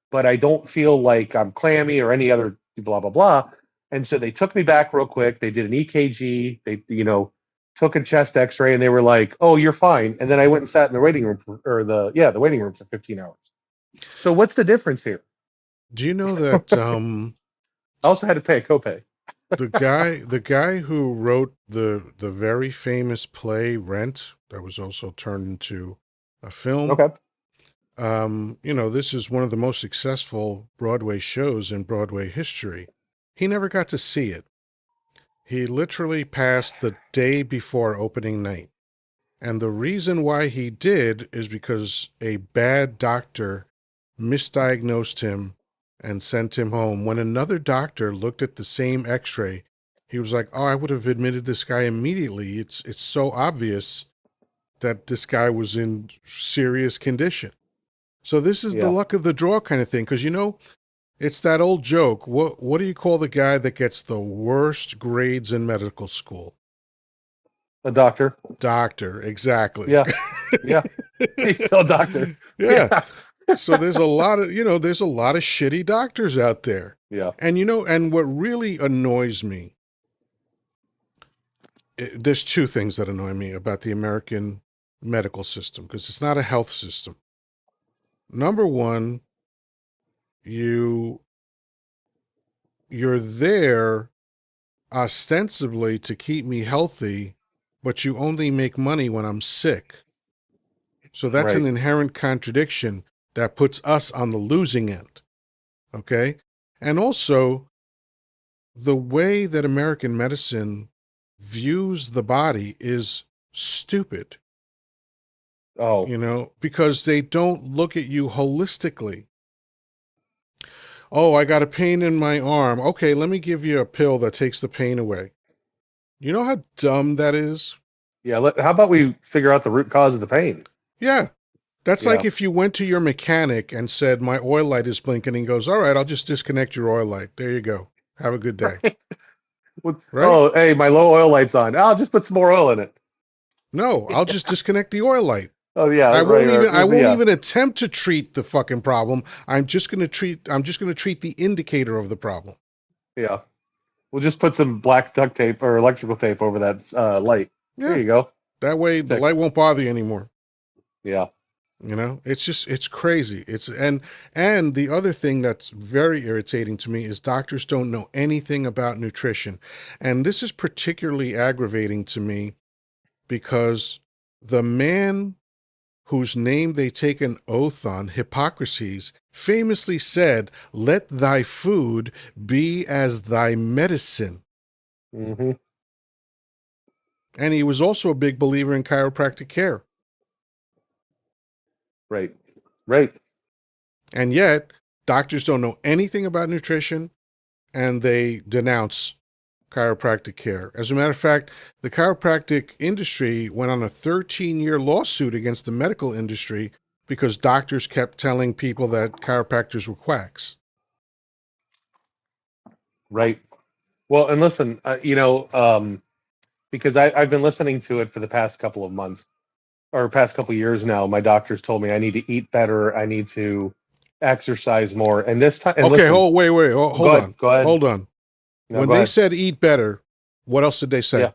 but I don't feel like I'm clammy or any other blah blah blah." And so they took me back real quick. They did an EKG. They took a chest X-ray, and they were like, "Oh, you're fine." And then I went and sat in the waiting room the waiting room for 15 hours. So what's the difference here? Do you know that I also had to pay a copay. the guy who wrote the very famous play Rent that was also turned into a film, Okay. this is one of the most successful Broadway shows in Broadway history. He never got to see it. He literally passed the day before opening night. And the reason why he did is because a bad doctor misdiagnosed him and sent him home. When another doctor looked at the same x-ray, he was like, "Oh, I would have admitted this guy immediately. It's so obvious that this guy was in serious condition." So this is the Yeah. luck of the draw kind of thing, because it's that old joke. What do you call the guy that gets the worst grades in medical school? A doctor. Doctor, exactly. Yeah. Yeah. He's still a doctor. Yeah. Yeah. So there's a lot of shitty doctors out there. Yeah. And what really annoys me, there's two things that annoy me about the American medical system, because it's not a health system. Number one, you you're there ostensibly to keep me healthy, but you only make money when I'm sick. So that's an Right. inherent contradiction that puts us on the losing end. Okay? And also, the way that American medicine views the body is stupid, Oh, because they don't look at you holistically. Oh, I got a pain in my arm. Okay, let me give you a pill that takes the pain away. You know how dumb that is? yeah. How about we figure out the root cause of the pain? Yeah. That's like Yeah. if you went to your mechanic and said, "My oil light is blinking," and he goes, "All right, I'll just disconnect your oil light. There you go. Have a good day." Right. Right? Oh, hey, my low oil light's on. I'll just put some more oil in it. No, I'll just disconnect the oil light. Oh, yeah. I Right. won't even I Right. won't Yeah. even attempt to treat the fucking problem. I'm just going to treat the indicator of the problem. Yeah. We'll just put some black duct tape or electrical tape over that light. There Yeah. you go. That way the Fixed. light won't bother you anymore. Yeah. It's crazy. And the other thing that's very irritating to me is doctors don't know anything about nutrition. And this is particularly aggravating to me because the man whose name they take an oath on, Hippocrates, famously said, "Let thy food be as thy medicine." Mm-hmm. And he was also a big believer in chiropractic care. Right. Right. And yet, doctors don't know anything about nutrition and they denounce chiropractic care. As a matter of fact, the chiropractic industry went on a 13-year lawsuit against the medical industry because doctors kept telling people that chiropractors were quacks. Right. Well, and listen, because I've been listening to it for the past couple of months or past couple of years now. My doctors told me I need to eat better. I need to exercise more. And this time, and Okay, listen, wait, go hold ahead. on. Go ahead. Hold on. No, When go they ahead. said eat better, what else did they say? Yeah.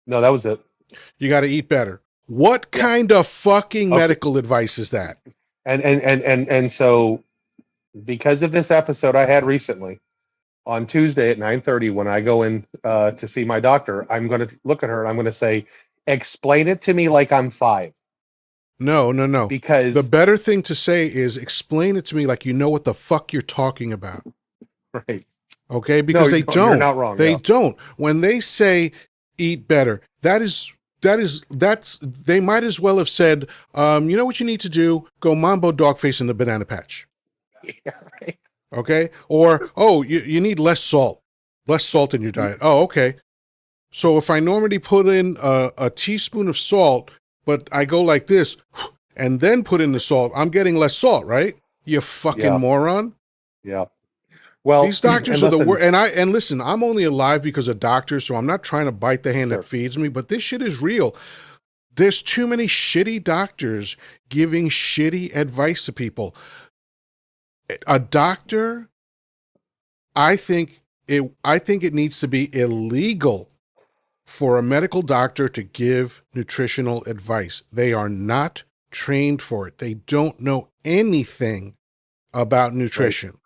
No, that was it. You got to eat better. What Yeah. kind of fucking Okay. medical advice is that? And so because of this episode I had recently on Tuesday at 9:30, when I go in to see my doctor, I'm going to look at her and I'm going to say, explain it to me like I'm 5. No. The Because, better thing to say is explain it to me like you know what the fuck you're talking about. right. Okay? No, Because they you're don't. not wrong. They Yeah. don't. When they say eat better, that's they might as well have said, you know what you need to do? Go mambo dog face in the banana patch. Yeah, right. Okay? Or, oh, you need less salt. Less salt in your diet. Oh, okay. So if I normally put in a teaspoon of salt, but I go like this and then put in the salt, I'm getting less salt, right? You fucking Yeah. moron. Yeah. Well, These and doctors are the listen, worst. And listen, I'm only alive because of doctors, so I'm not trying to bite the hand that sure. feeds me, but this shit is real. There's too many shitty doctors giving shitty advice to people. A doctor, I think it needs to be illegal for a medical doctor to give nutritional advice. They are not trained for it. They don't know anything about Right. nutrition.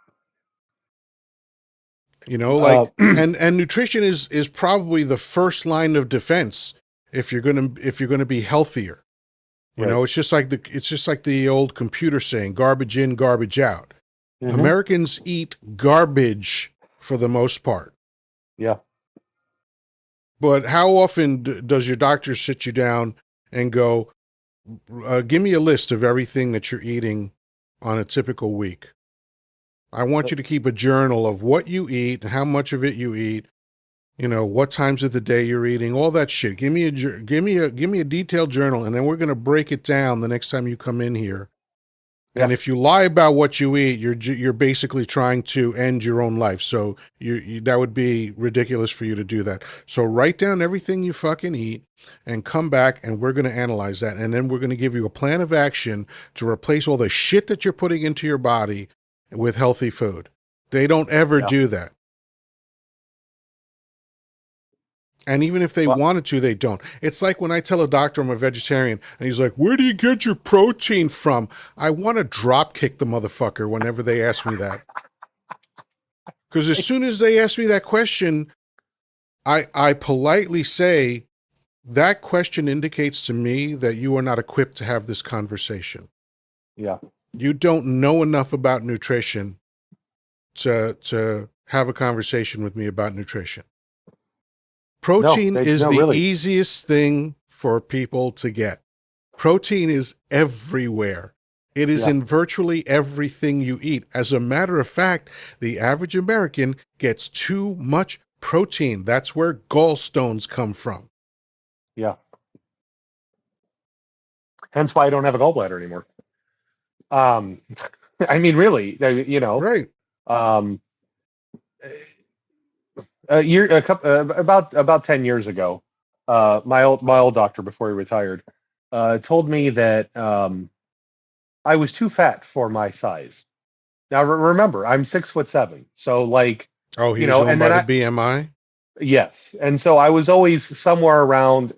You know, Uh, like and nutrition is probably the first line of defense if you're gonna be healthier. You right. know, it's just like the old computer saying, garbage in, garbage out. Hmm. Americans eat garbage for the most part. Yeah. But how often does your doctor sit you down and go, give me a list of everything that you're eating on a typical week? I want Uh, you to keep a journal of what you eat, how much of it you eat, you know, what times of the day you're eating, all that shit. Give me a detailed journal, and then we're gonna break it down the next time you come in here. Yeah. And if you lie about what you eat, you're basically trying to end your own life. So that would be ridiculous for you to do that. So write down everything you fucking eat and come back and we're going to analyze that. And then we're going to give you a plan of action to replace all the shit that you're putting into your body with healthy food. They don't ever Yeah. do that. And even if they Well, wanted to, they don't. It's like when I tell a doctor I'm a vegetarian and he's like, where do you get your protein from? I want to drop kick the motherfucker whenever they ask me that. Because as soon as they ask me that question, I politely say, that question indicates to me that you are not equipped to have this conversation. yeah. You don't know enough about nutrition to have a conversation with me about nutrition. No, Protein is no, the really. easiest thing for people to get. Protein is everywhere. It is Yeah. in virtually everything you eat. As a matter of fact, the average American gets too much protein. That's where gallstones come from. Yeah. Hence why I don't have a gallbladder anymore. Um, I mean, really, Right. um, a couple, about 10 years ago, my old doctor before he retired, told me that I was too fat for my size. Now remember, I'm 6'7", so like, Oh, he was going and by then the BMI? yes, and so I was always somewhere around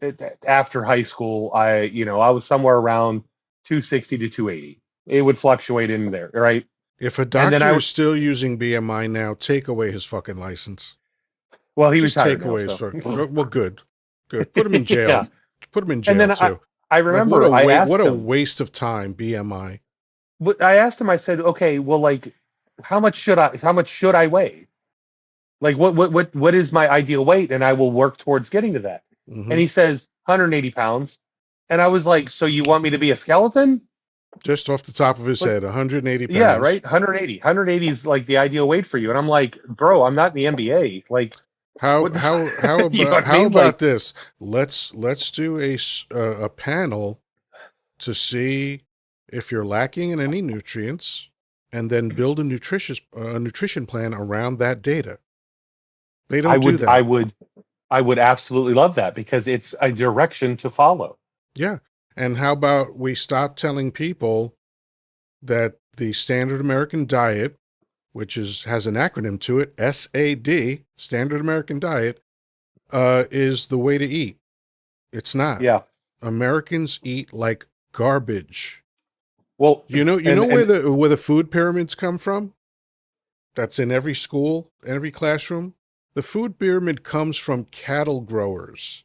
after high school. I was somewhere around 260 to 280. It would fluctuate in there, right? If a And then doctor is still using BMI now, take away his fucking license. well, he Just retired take now, away his so fucking. Well, good. Good. Put him in jail. yeah. Put him in And jail then I, too. I Like remember I what asked a him. waste of time, BMI. I asked him. I said, "Okay, well, like, how much should I weigh? Like, what is my ideal weight, and I will work towards getting to that." And Hmm. he says 180 pounds, and I was like, "So you want me to be a skeleton?" Just off the top of his Like, head, 180 yeah, pounds. right. 180. 180 is like the ideal weight for you. And I'm like, bro, I'm not in the NBA. Like, How what? how You know about what I mean? how about Like, this? Let's do a panel to see if you're lacking in any nutrients, and then build a nutrition plan around that data. They I don't do would, I that. would, I would absolutely love that because it's a direction to follow. Yeah. And how about we stop telling people that the standard American diet, which has an acronym to it, SAD, Standard American Diet, is the way to eat. It's not. Yeah. Americans eat like garbage. Well, You and know where the food pyramids come from? That's in every school, every classroom. The food pyramid comes from cattle growers.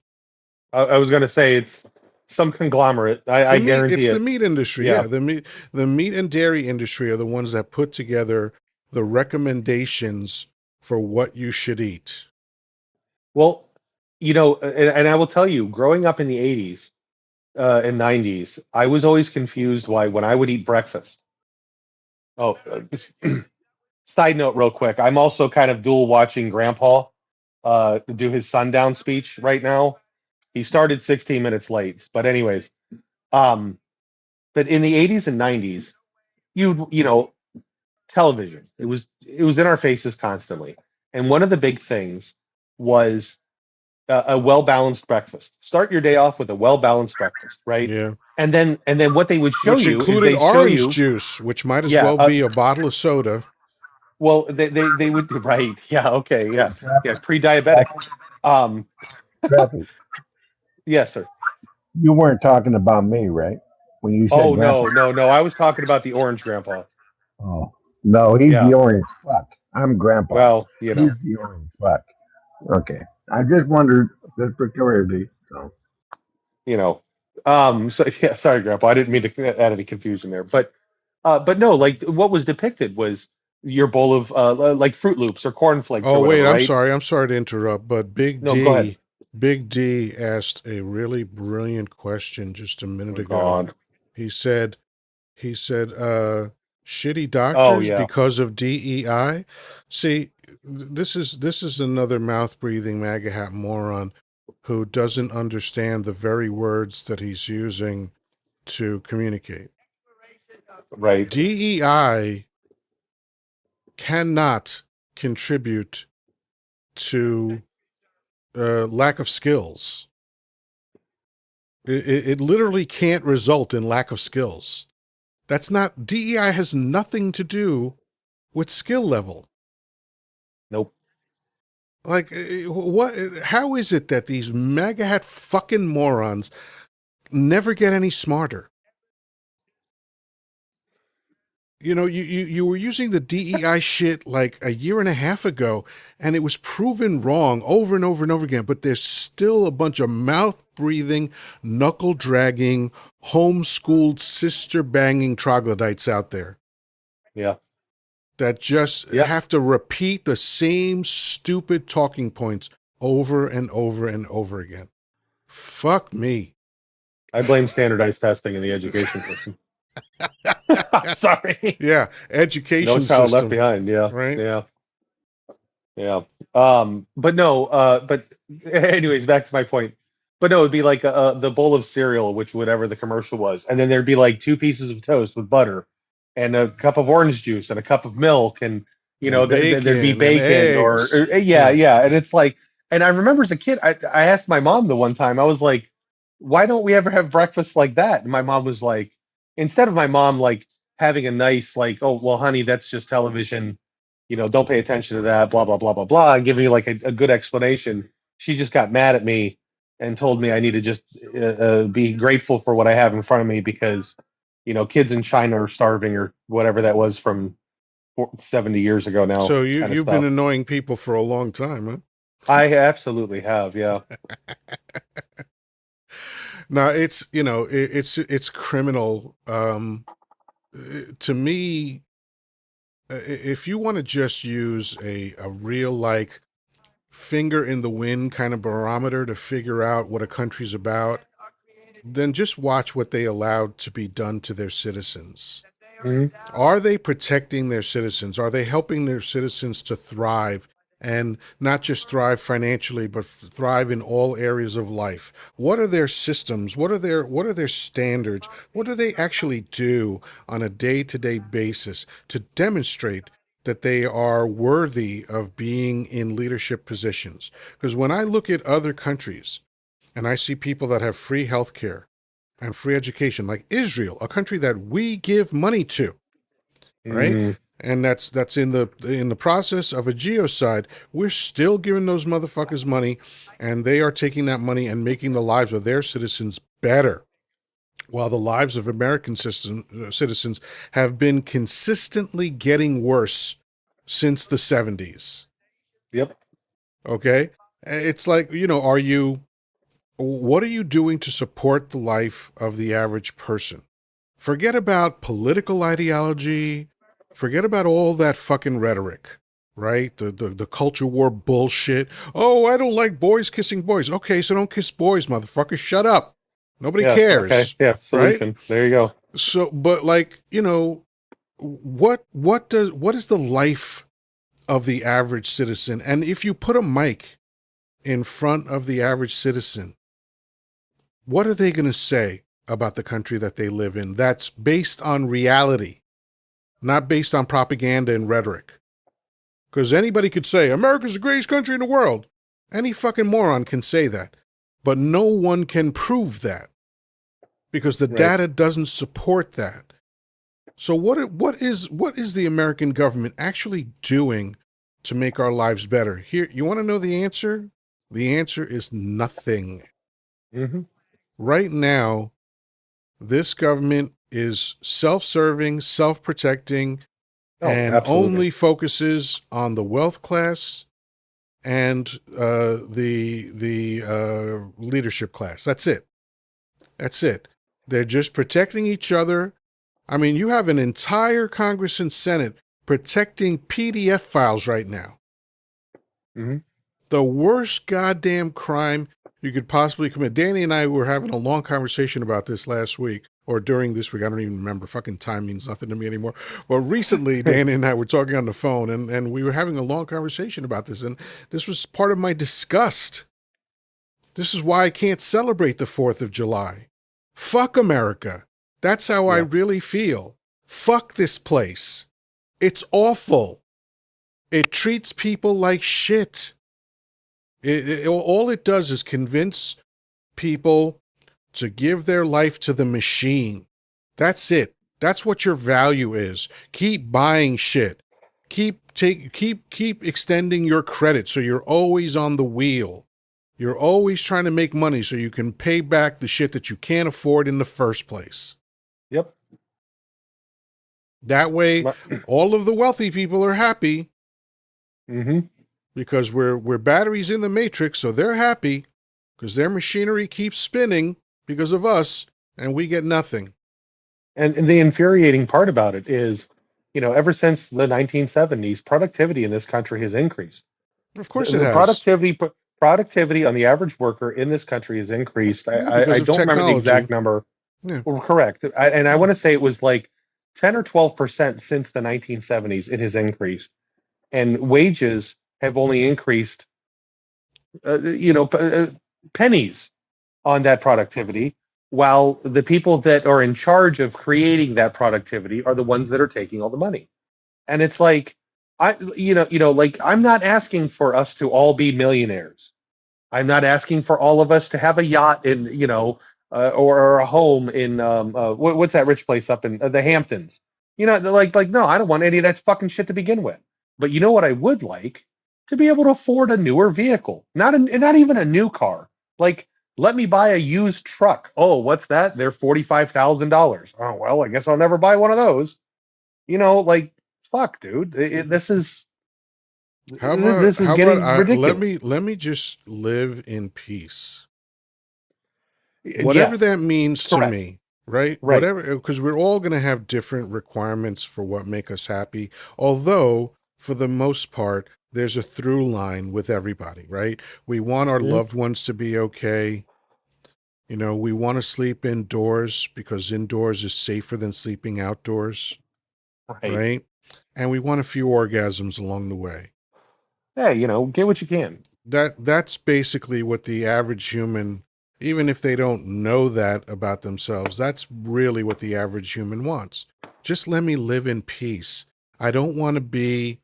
I was gonna say it's some conglomerate. I guarantee It's the it. meat industry. Yeah. Yeah, the meat and dairy industry are the ones that put together the recommendations for what you should eat. Well, and I will tell you, growing up in the 80s and 90s, I was always confused why when I would eat breakfast. Oh, side note, real quick. I'm also kind of dual watching Grandpa do his sundown speech right now. He started 16 minutes late, but anyways, um, but in the 80s and 90s, television. It was in our faces constantly, and one of the big things was a well balanced breakfast. Start your day off with a well balanced breakfast, right? Yeah, And then what they would show which you is included they show orange you, juice, which might as yeah, well be a bottle of soda. well they would right, yeah, okay, Hey, yeah, yeah, Trapper, pre-diabetic. Trapper, Um, Trapper, yes, sir. you weren't talking about me, right? When you said Oh grandpa. no, no, no. I was talking about the orange grandpa. Oh, no, he's Yeah. the orange fuck. I'm grandpa. Well, He's the orange fuck. Okay. I just wondered, just for clarity. So, you know. So yeah, sorry, grandpa. I didn't mean to add any confusion there. But no, like what was depicted was your bowl of like Fruit Loops or Corn Flakes or Oh wait, whatever, right? I'm sorry to interrupt, but No, go ahead. Big D asked a really brilliant question just a minute Oh ago. God. He said he said shitty Oh doctors yeah. because of DEI. See, this is another mouth breathing MAGA hat moron who doesn't understand the very words that he's using to communicate. Right. DEI cannot contribute to lack of skills. It literally can't result in lack of skills. That's not, DEI has nothing to do with skill level. Nope. Like, what? How is it that these MAGA hat fucking morons never get any smarter? You know, you were using the DEI shit like a year and a half ago, and it was proven wrong over and over and over again. But there's still a bunch of mouth breathing, knuckle dragging, homeschooled, sister banging troglodytes out there Yeah. that just Yeah. have to repeat the same stupid talking points over and over and over again. Fuck me. I blame standardized testing in the education system. Sorry. Yeah, No education child left system, behind. Yeah. right? Yeah. Yeah. But no, but anyways, back to my point. But no, it'd be like the bowl of cereal, which whatever the commercial was, and then there'd be like two pieces of toast with butter, and a cup of orange juice, and a cup of milk, and And there'd be bacon and bacon, eggs. yeah, Yeah. yeah, and it's like, and I remember as a kid, I asked my mom the one time, I was like, why don't we ever have breakfast like that? And my mom was like, instead of my mom like having a nice like, oh well, honey, that's just television, don't pay attention to that, blah, blah, blah, blah, blah, and give me like a good explanation. She just got mad at me and told me I need to just be grateful for what I have in front of me because, kids in China are starving or whatever that was from 70 years ago now, So kind of you've been stuff. annoying people for a long time, huh? I absolutely have. Yeah. Now it's it's criminal. To me, if you want to just use a real like finger in the wind kind of barometer to figure out what a country's about, then just watch what they allowed to be done to their citizens. Mhm. Are they protecting their citizens? Are they helping their citizens to thrive and not just thrive financially, but thrive in all areas of life? What are their systems? What are their standards? What do they actually do on a day-to-day basis to demonstrate that they are worthy of being in leadership positions? Because when I look at other countries and I see people that have free healthcare and free education, like Israel, a country that we give money to, right? Mm, And that's in the process of a genocide. We're still giving those motherfuckers money, and they are taking that money and making the lives of their citizens better, while the lives of American citizens have been consistently getting worse since the 70s. yep. Okay, it's like, are you what are you doing to support the life of the average person? Forget about political ideology. Forget about all that fucking rhetoric, right? The culture war bullshit. Oh, I don't like boys kissing boys. Okay, so don't kiss boys, motherfucker. Shut up. Nobody Yeah. Okay. cares, Yeah. right? Solution. There you go. So, but like, what is the life of the average citizen? And if you put a mic in front of the average citizen, what are they going to say about the country that they live in that's based on reality, not based on propaganda and rhetoric? Because anybody could say, America's the greatest country in the world. Any fucking moron can say that. But no one can prove that because the Right. data doesn't support that. So what is the American government actually doing to make our lives better? Here, you want to know the answer? The answer is nothing. Hmm. Right now, this government is self-serving, self-protecting, Oh, and absolutely. only focuses on the wealth class and the leadership class. That's it. That's it. They're just protecting each other. I mean, you have an entire Congress and Senate protecting PDF files right now. Hmm. The worst goddamn crime you could possibly commit. Danny and I were having a long conversation about this last week or during this week. I don't even remember. Fucking time means nothing to me anymore. But recently, Danny and I were talking on the phone and we were having a long conversation about this. And this was part of my disgust. This is why I can't celebrate the 4th of July. Fuck America. That's how I Yeah. really feel. Fuck this place. It's awful. It treats people like shit. All it does is convince people to give their life to the machine. That's it. That's what your value is. Keep buying shit. Keep extending your credit so you're always on the wheel. You're always trying to make money so you can pay back the shit that you can't afford in the first place. Yep. That way, all of the wealthy people are happy Hmm. because we're batteries in the matrix, so they're happy because their machinery keeps spinning because of us, and we get nothing. And the infuriating part about it is, ever since the 1970s, productivity in this country has increased. Of The, course it the has. productivity on the average worker in this country has increased. I, Yeah, I, I because of don't remember the technology. exact number. Yeah. Well, correct. And I Yeah. want to say it was like 10 or 12% since the 1970s. It has increased, and wages have only increased, pennies on that productivity, while the people that are in charge of creating that productivity are the ones that are taking all the money. And it's like, like I'm not asking for us to all be millionaires. I'm not asking for all of us to have a yacht in, or a home in, what's that rich place up in the Hamptons? Like no, I don't want any of that fucking shit to begin with. But you know what I would like? To be able to afford a newer vehicle, not even a new car. Like, let me buy a used truck. Oh, what's that? They're $45,000. Oh well, I guess I'll never buy one of those. Like, fuck, dude. This is How about getting I let ridiculous. me let me just live in peace. Whatever Yes, that means to correct. me, right? Right. Whatever, because we're all going to have different requirements for what make us happy. Although, for the most part, there's a through line with everybody, right? We want our Mhm. loved ones to be okay. You know, we want to sleep indoors because indoors is safer than sleeping outdoors, Right. right? And we want a few orgasms along the way. Hey, get what you can. That's basically what the average human, even if they don't know that about themselves, that's really what the average human wants. Just let me live in peace. I don't want to be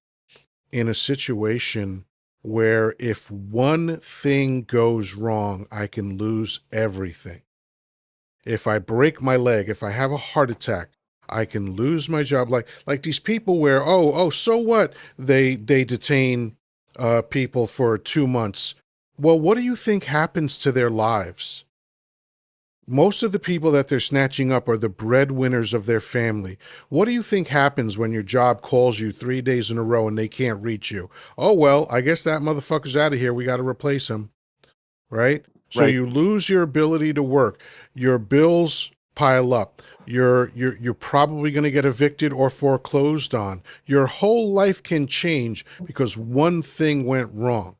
in a situation where if one thing goes wrong, I can lose everything. If I break my leg, if I have a heart attack, I can lose my job. Like these people where so what? They detain people for 2 months. Well, what do you think happens to their lives? Most of the people that they're snatching up are the breadwinners of their family. What do you think happens when your job calls you 3 days in a row and they can't reach you? Oh, well, I guess that motherfucker's out of here. We got to replace him, right? So Right. you lose your ability to work. Your bills pile up. You're probably going to get evicted or foreclosed on. Your whole life can change because one thing went wrong.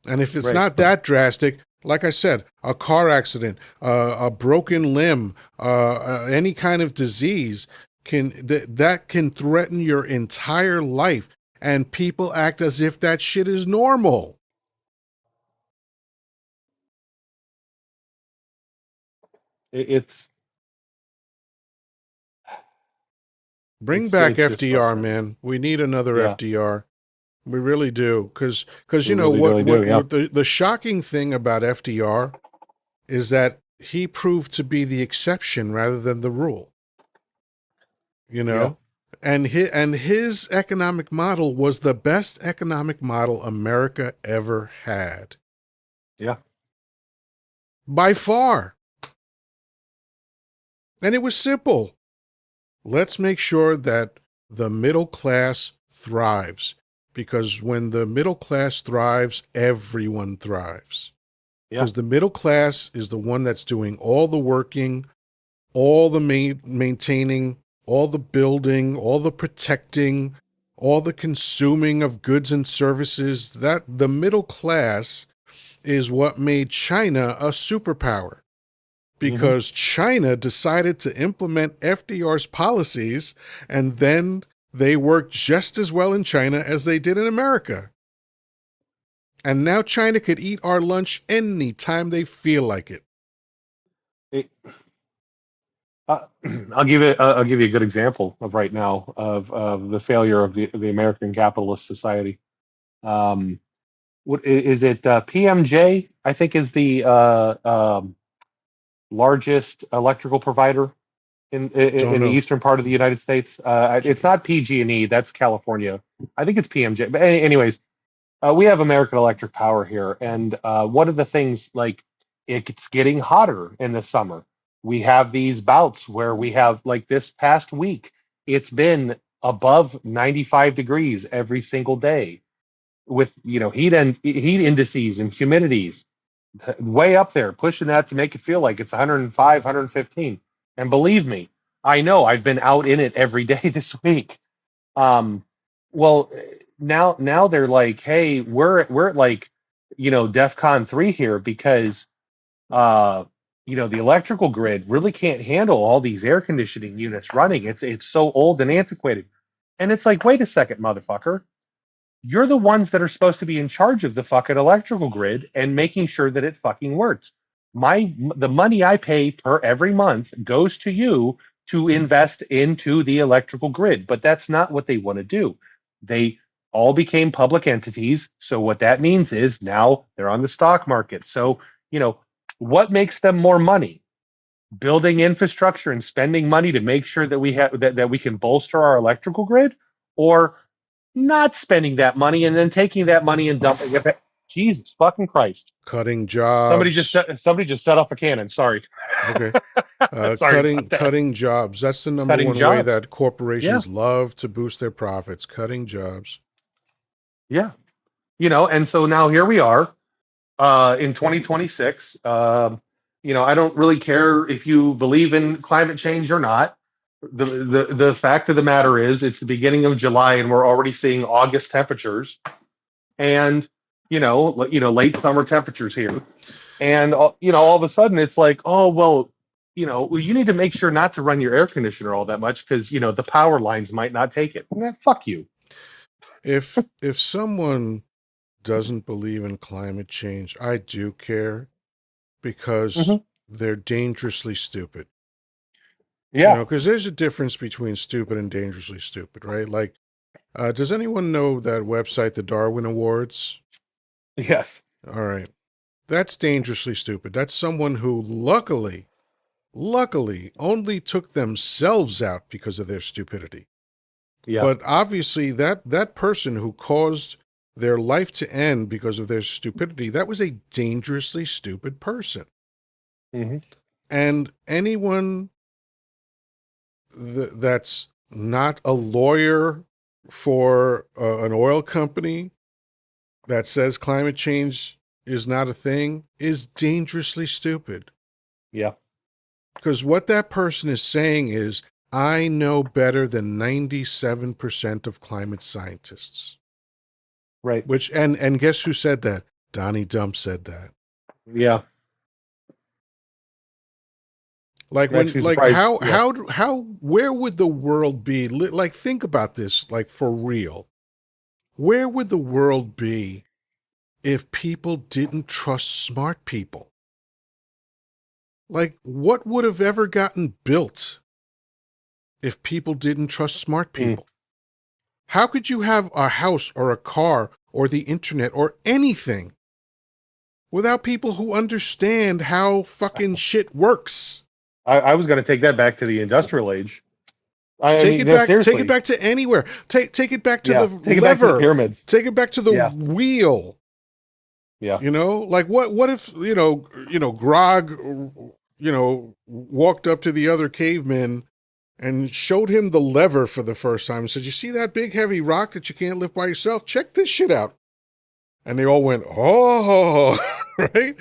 And if it's Right. not that drastic, like I said, a car accident, a broken limb, any kind of disease that can threaten your entire life, and people act as if that shit is normal. It's Bring it's back it's just FDR, frustrating. man. We need another Yeah, FDR. We really do, because we you know really, really do. Yeah. what the shocking thing about FDR is that he proved to be the exception rather than the rule. You Yeah. know, and his economic model was the best economic model America ever had Yeah. by far, and it was simple. Let's make sure that the middle class thrives, because when the middle class thrives, everyone thrives, Yeah. because the middle class is the one that's doing all the working, all the maintaining, all the building, all the protecting, all the consuming of goods and services. That the middle class is what made China a superpower, Hmm. because China decided to implement FDR's policies, and then they worked just as well in China as they did in America. And now China could eat our lunch anytime they feel like it. It, uh, I'll give you a good example of right now of the failure of the American capitalist society. Um, what is it? PMJ, I think, is the largest electrical provider Don't in the know. eastern part of the United States. It's not PG&E, that's California. I think it's PMJ. But anyways, we have American Electric Power here, and one of the things, like, it's getting hotter in the summer. We have these bouts where we have, like, this past week, it's been above 95 degrees every single day, with heat indices and humidities way up there, pushing that to make it feel like it's 105, 115. And believe me, I know I've been out in it every day this week. Um, well, now they're like, hey, we're at, like, DEFCON 3 here, because uh the electrical grid really can't handle all these air conditioning units running. It's so old and antiquated. And it's like, wait a second, motherfucker, you're the ones that are supposed to be in charge of the fucking electrical grid and making sure that it fucking works. The money I pay per every month goes to you to invest into the electrical grid, but that's not what they want to do. They all became public entities, so what that means is now they're on the stock market. So, you know, what makes them more money? Building infrastructure and spending money to make sure that that we can bolster our electrical grid, or not spending that money and then taking that money and dumping it back. Jesus fucking Christ! Cutting Somebody just jobs. set, somebody just set off a cannon. Sorry, Okay. sorry about that. Cutting jobs. That's the number Cutting one way jobs. that Yeah, corporations love to boost their profits. Cutting jobs. yeah. And so now here we are, in 2026. I don't really care if you believe in climate change or not. The fact of the matter is, it's the beginning of July, and we're already seeing August temperatures, and late summer temperatures here, and all of a sudden it's like, oh well, you need to make sure not to run your air conditioner all that much because the power lines might not take it. Fuck you. If someone doesn't believe in climate change, I do care because Hmm. they're dangerously stupid. Yeah. Because there's a difference between stupid and dangerously stupid, right? Like, does anyone know that website, the Darwin Awards? Yes. All right. That's dangerously stupid. That's someone who luckily only took themselves out because of their stupidity. Yeah. But obviously that person who caused their life to end because of their stupidity, that was a dangerously stupid person. Hmm. And anyone that's not a lawyer for an oil company that says climate change is not a thing is dangerously stupid. Yeah. Because what that person is saying is, I know better than 97% of climate scientists. Right. Which, and guess who said that? Donnie Dump said that. Yeah. Like I'm actually like surprised. Yeah. where would the world be? Like, think about this, like, for real. Where would the world be if people didn't trust smart people? Like, what would have ever gotten built if people didn't trust smart Mm. people? How could you have a house or a car or the internet or anything without people who understand how fucking shit works? I was going to take that back to the industrial age. I mean, no, Take it seriously. back to anywhere. Take it back to the Yeah. Take it back to the lever. pyramids. Take it back to the Yeah. wheel. Yeah. Like, what if, Grog, walked up to the other cavemen and showed him the lever for the first time and said, "You see that big heavy rock that you can't lift by yourself? Check this shit out." And they all went, "Oh," right?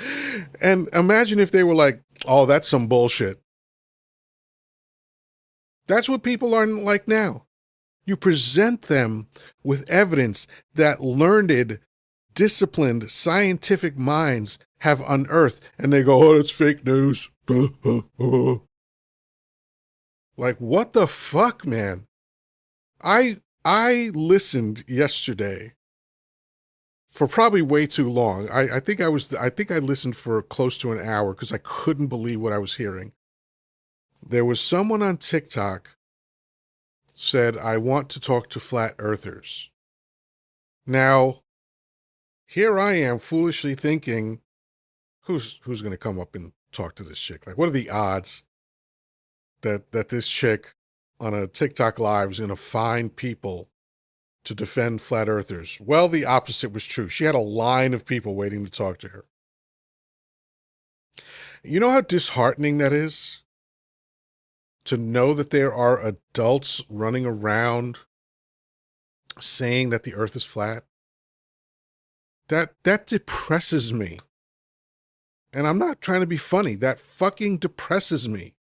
And imagine if they were like, "Oh, that's some bullshit." That's what people are like now. You present them with evidence that learned, disciplined, scientific minds have unearthed, and they go, "Oh, it's fake news." Like, what the fuck, man? I listened yesterday for probably way too long. I think I listened for close to an hour because I couldn't believe what I was hearing. There was someone on TikTok said, "I want to talk to flat earthers." Now, here I am foolishly thinking, who's going to come up and talk to this chick? Like, what are the odds that this chick on a TikTok live is going to find people to defend flat earthers? Well, the opposite was true. She had a line of people waiting to talk to her. You know how disheartening that is? To know that there are adults running around saying that the earth is flat? That depresses me. And I'm not trying to be funny. That fucking depresses me.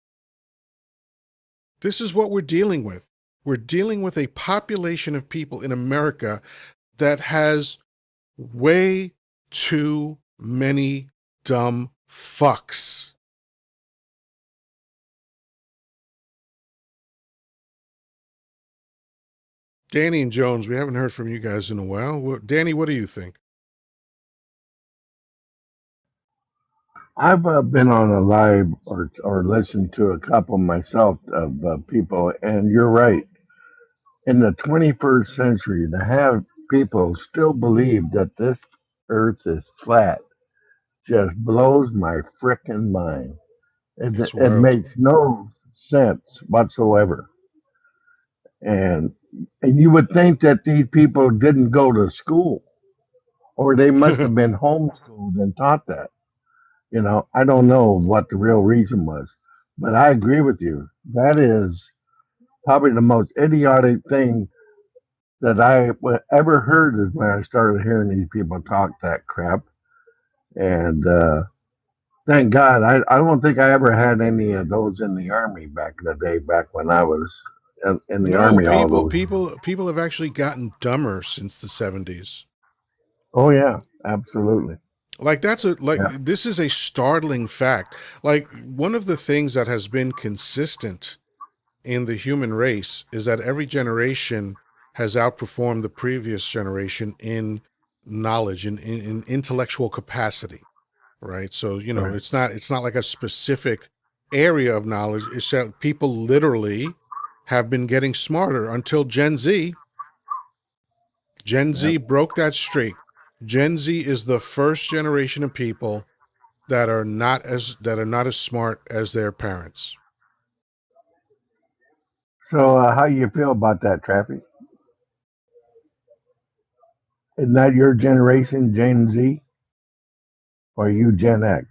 This is what we're dealing with. We're dealing with a population of people in America that has way too many dumb fucks. Danny and Jones, we haven't heard from you guys in a while. Danny, what do you think? I've been on a live or listened to a couple myself of people, and you're right. In the 21st century, to have people still believe that this earth is flat just blows my frickin' mind. It's It wild. makes no sense whatsoever. And and you would think that these people didn't go to school, or they must have been homeschooled and taught that. I don't know what the real reason was, but I agree with you. That is probably the most idiotic thing that ever heard is when I started hearing these people talk that crap. And Thank God. I don't think I ever had any of those in the army back in the day, back when I was in the No, army all people those. people people have actually gotten dumber since the 70s. Oh yeah, absolutely. Like Yeah. this is a startling fact. Like one of the things that has been consistent in the human race is that every generation has outperformed the previous generation in knowledge in intellectual capacity, right? So, Right. it's not like a specific area of knowledge. It's that people literally have been getting smarter until Gen Z. Gen Yeah. Z broke that streak. Gen Z is the first generation of people that are not as smart as their parents. So how you feel about that, traffic? Isn't that your generation, Gen Z, or you Gen X?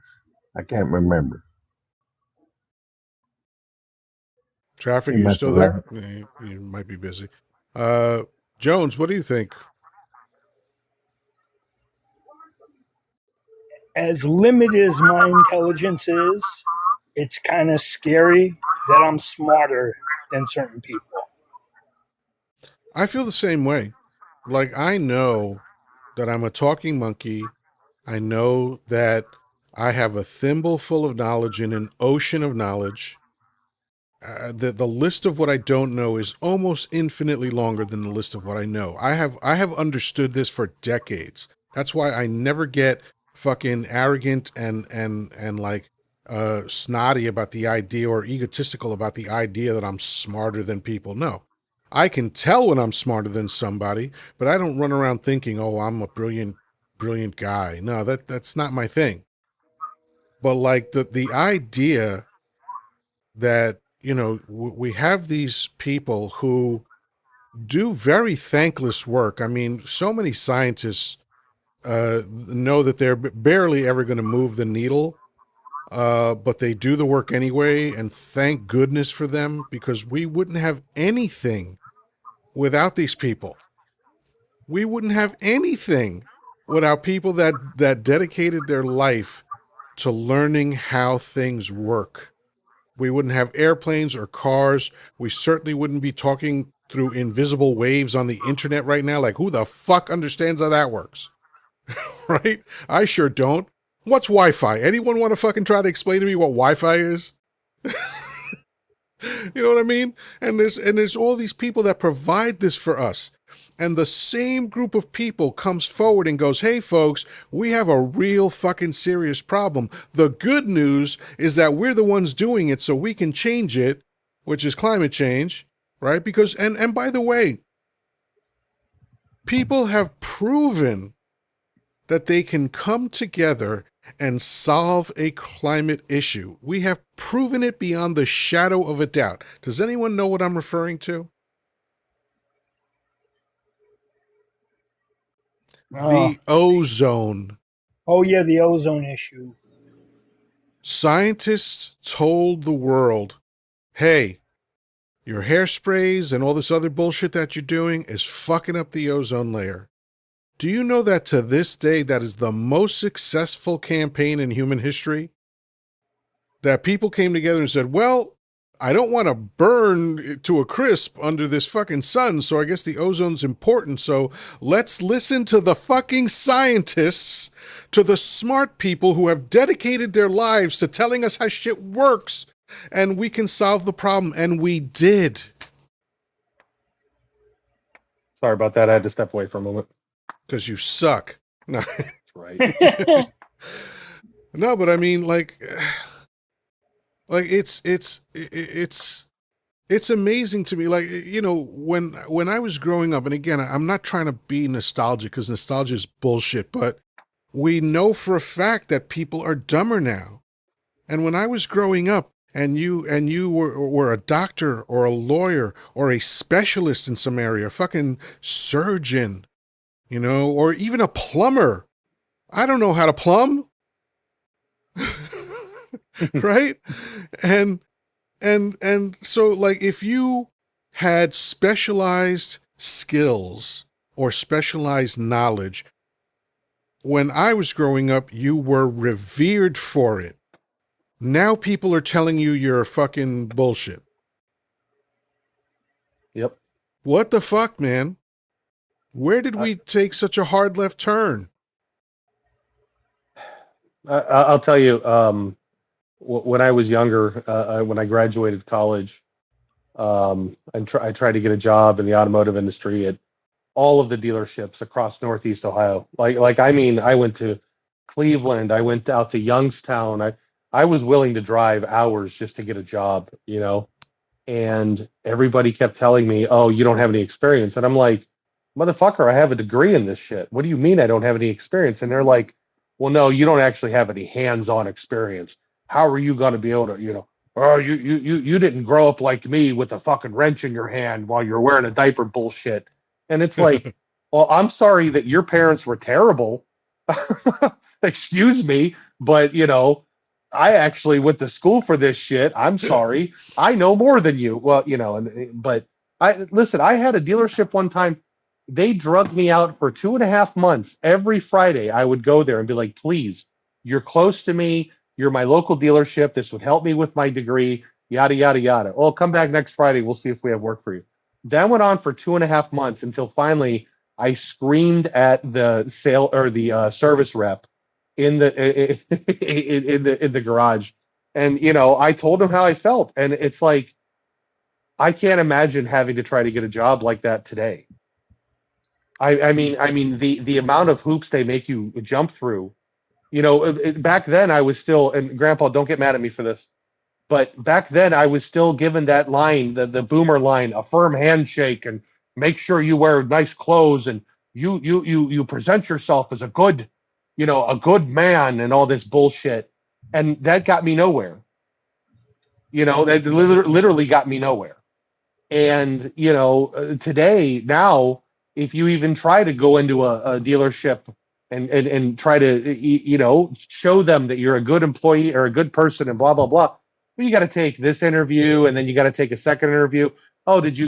I can't remember. Traffic, He are you must still have there? left. You might be busy. Uh, Jones, what do you think? As limited as my intelligence is, it's kind of scary that I'm smarter than certain people. I feel the same way. Like, I know that I'm a talking monkey. I know that I have a thimble full of knowledge in an ocean of knowledge. The list of what I don't know is almost infinitely longer than the list of what I know. I have understood this for decades. That's why I never get fucking arrogant and like snotty about the idea or egotistical about the idea that I'm smarter than people. No. I can tell when I'm smarter than somebody, but I don't run around thinking, "Oh, I'm a brilliant guy." No, that's not my thing. But like the idea that we have these people who do very thankless work. I mean, so many scientists know that they're barely ever going to move the needle, but they do the work anyway, and thank goodness for them, because we wouldn't have anything without these people. We wouldn't have anything without people that dedicated their life to learning how things work. We wouldn't have airplanes or cars. We certainly wouldn't be talking through invisible waves on the internet right now. Like, who the fuck understands how that works? Right? I sure don't. What's Wi Fi? Anyone want to fucking try to explain to me what Wi Fi is? You know what I mean? And there's all these people that provide this for us. And the same group of people comes forward and goes, "Hey folks, we have a real fucking serious problem. The good news is that we're the ones doing it so we can change it," which is climate change, right? Because and by the way, people have proven that they can come together and solve a climate issue. We have proven it beyond the shadow of a doubt. Does anyone know what I'm referring to? Uh, The ozone. oh, yeah, the ozone issue. Scientists told the world, "Hey, your hairsprays and all this other bullshit that you're doing is fucking up the ozone layer." Do you know that to this day, that is the most successful campaign in human history? That people came together and said, "Well, I don't want to burn to a crisp under this fucking sun, so I guess the ozone's important. So let's listen to the fucking scientists, to the smart people who have dedicated their lives to telling us how shit works, and we can solve the problem." And we did. Sorry about that. I had to step away for a moment. Because you suck. No, That's right. no, but I mean, like it's amazing to me. Like, when I was growing up, and again, I'm not trying to be nostalgic because nostalgia is bullshit, but we know for a fact that people are dumber now. And when I was growing up, and you were a doctor or a lawyer or a specialist in some area, a fucking surgeon, or even a plumber. I don't know how to plumb, right? And and so, like, if you had specialized skills or specialized knowledge, when I was growing up, you were revered for it. Now people are telling you you're fucking bullshit. Yep. What the fuck, man? Where did I, we take such a hard left turn? I'll tell you. When I was younger, when I graduated college, I tried to get a job in the automotive industry at all of the dealerships across Northeast Ohio. I mean, I went to Cleveland, I went out to Youngstown. I was willing to drive hours just to get a job, you know. And everybody kept telling me, "Oh, you don't have any experience," and I'm like, "Motherfucker, I have a degree in this shit. What do you mean I don't have any experience?" And they're like, "Well, no, you don't actually have any hands-on experience. How are you going to be able to, you know?" Oh, you didn't grow up like me with a fucking wrench in your hand while you're wearing a diaper bullshit. And it's like, well, I'm sorry that your parents were terrible. Excuse me, but you know, I actually went to school for this shit. I'm sorry. I know more than you. Well, you know, but I listen, I had a dealership one time. They drugged me out for 2.5 months. Every Friday, I would go there and be like, please, you're close to me. You're my local dealership. This would help me with my degree, yada, yada, yada. Well, come back next Friday. We'll see if we have work for you. That went on for 2.5 months until finally I screamed at the sale or the service rep in the in the garage, and you know I told him how I felt, and it's like I can't imagine having to try to get a job like that today. I mean the amount of hoops they make you jump through. You know, back then I was still, and Grandpa, don't get mad at me for this, but back then I was still given that line, the boomer line, a firm handshake, and make sure you wear nice clothes, and you present yourself as a good, you know, a good man, and all this bullshit, and that got me nowhere. You know, that literally got me nowhere. And you know, today now, if you even try to go into a dealership and try to you know show them that you're a good employee or a good person and blah blah blah, well, you got to take this interview and then you got to take a second interview. Oh, did you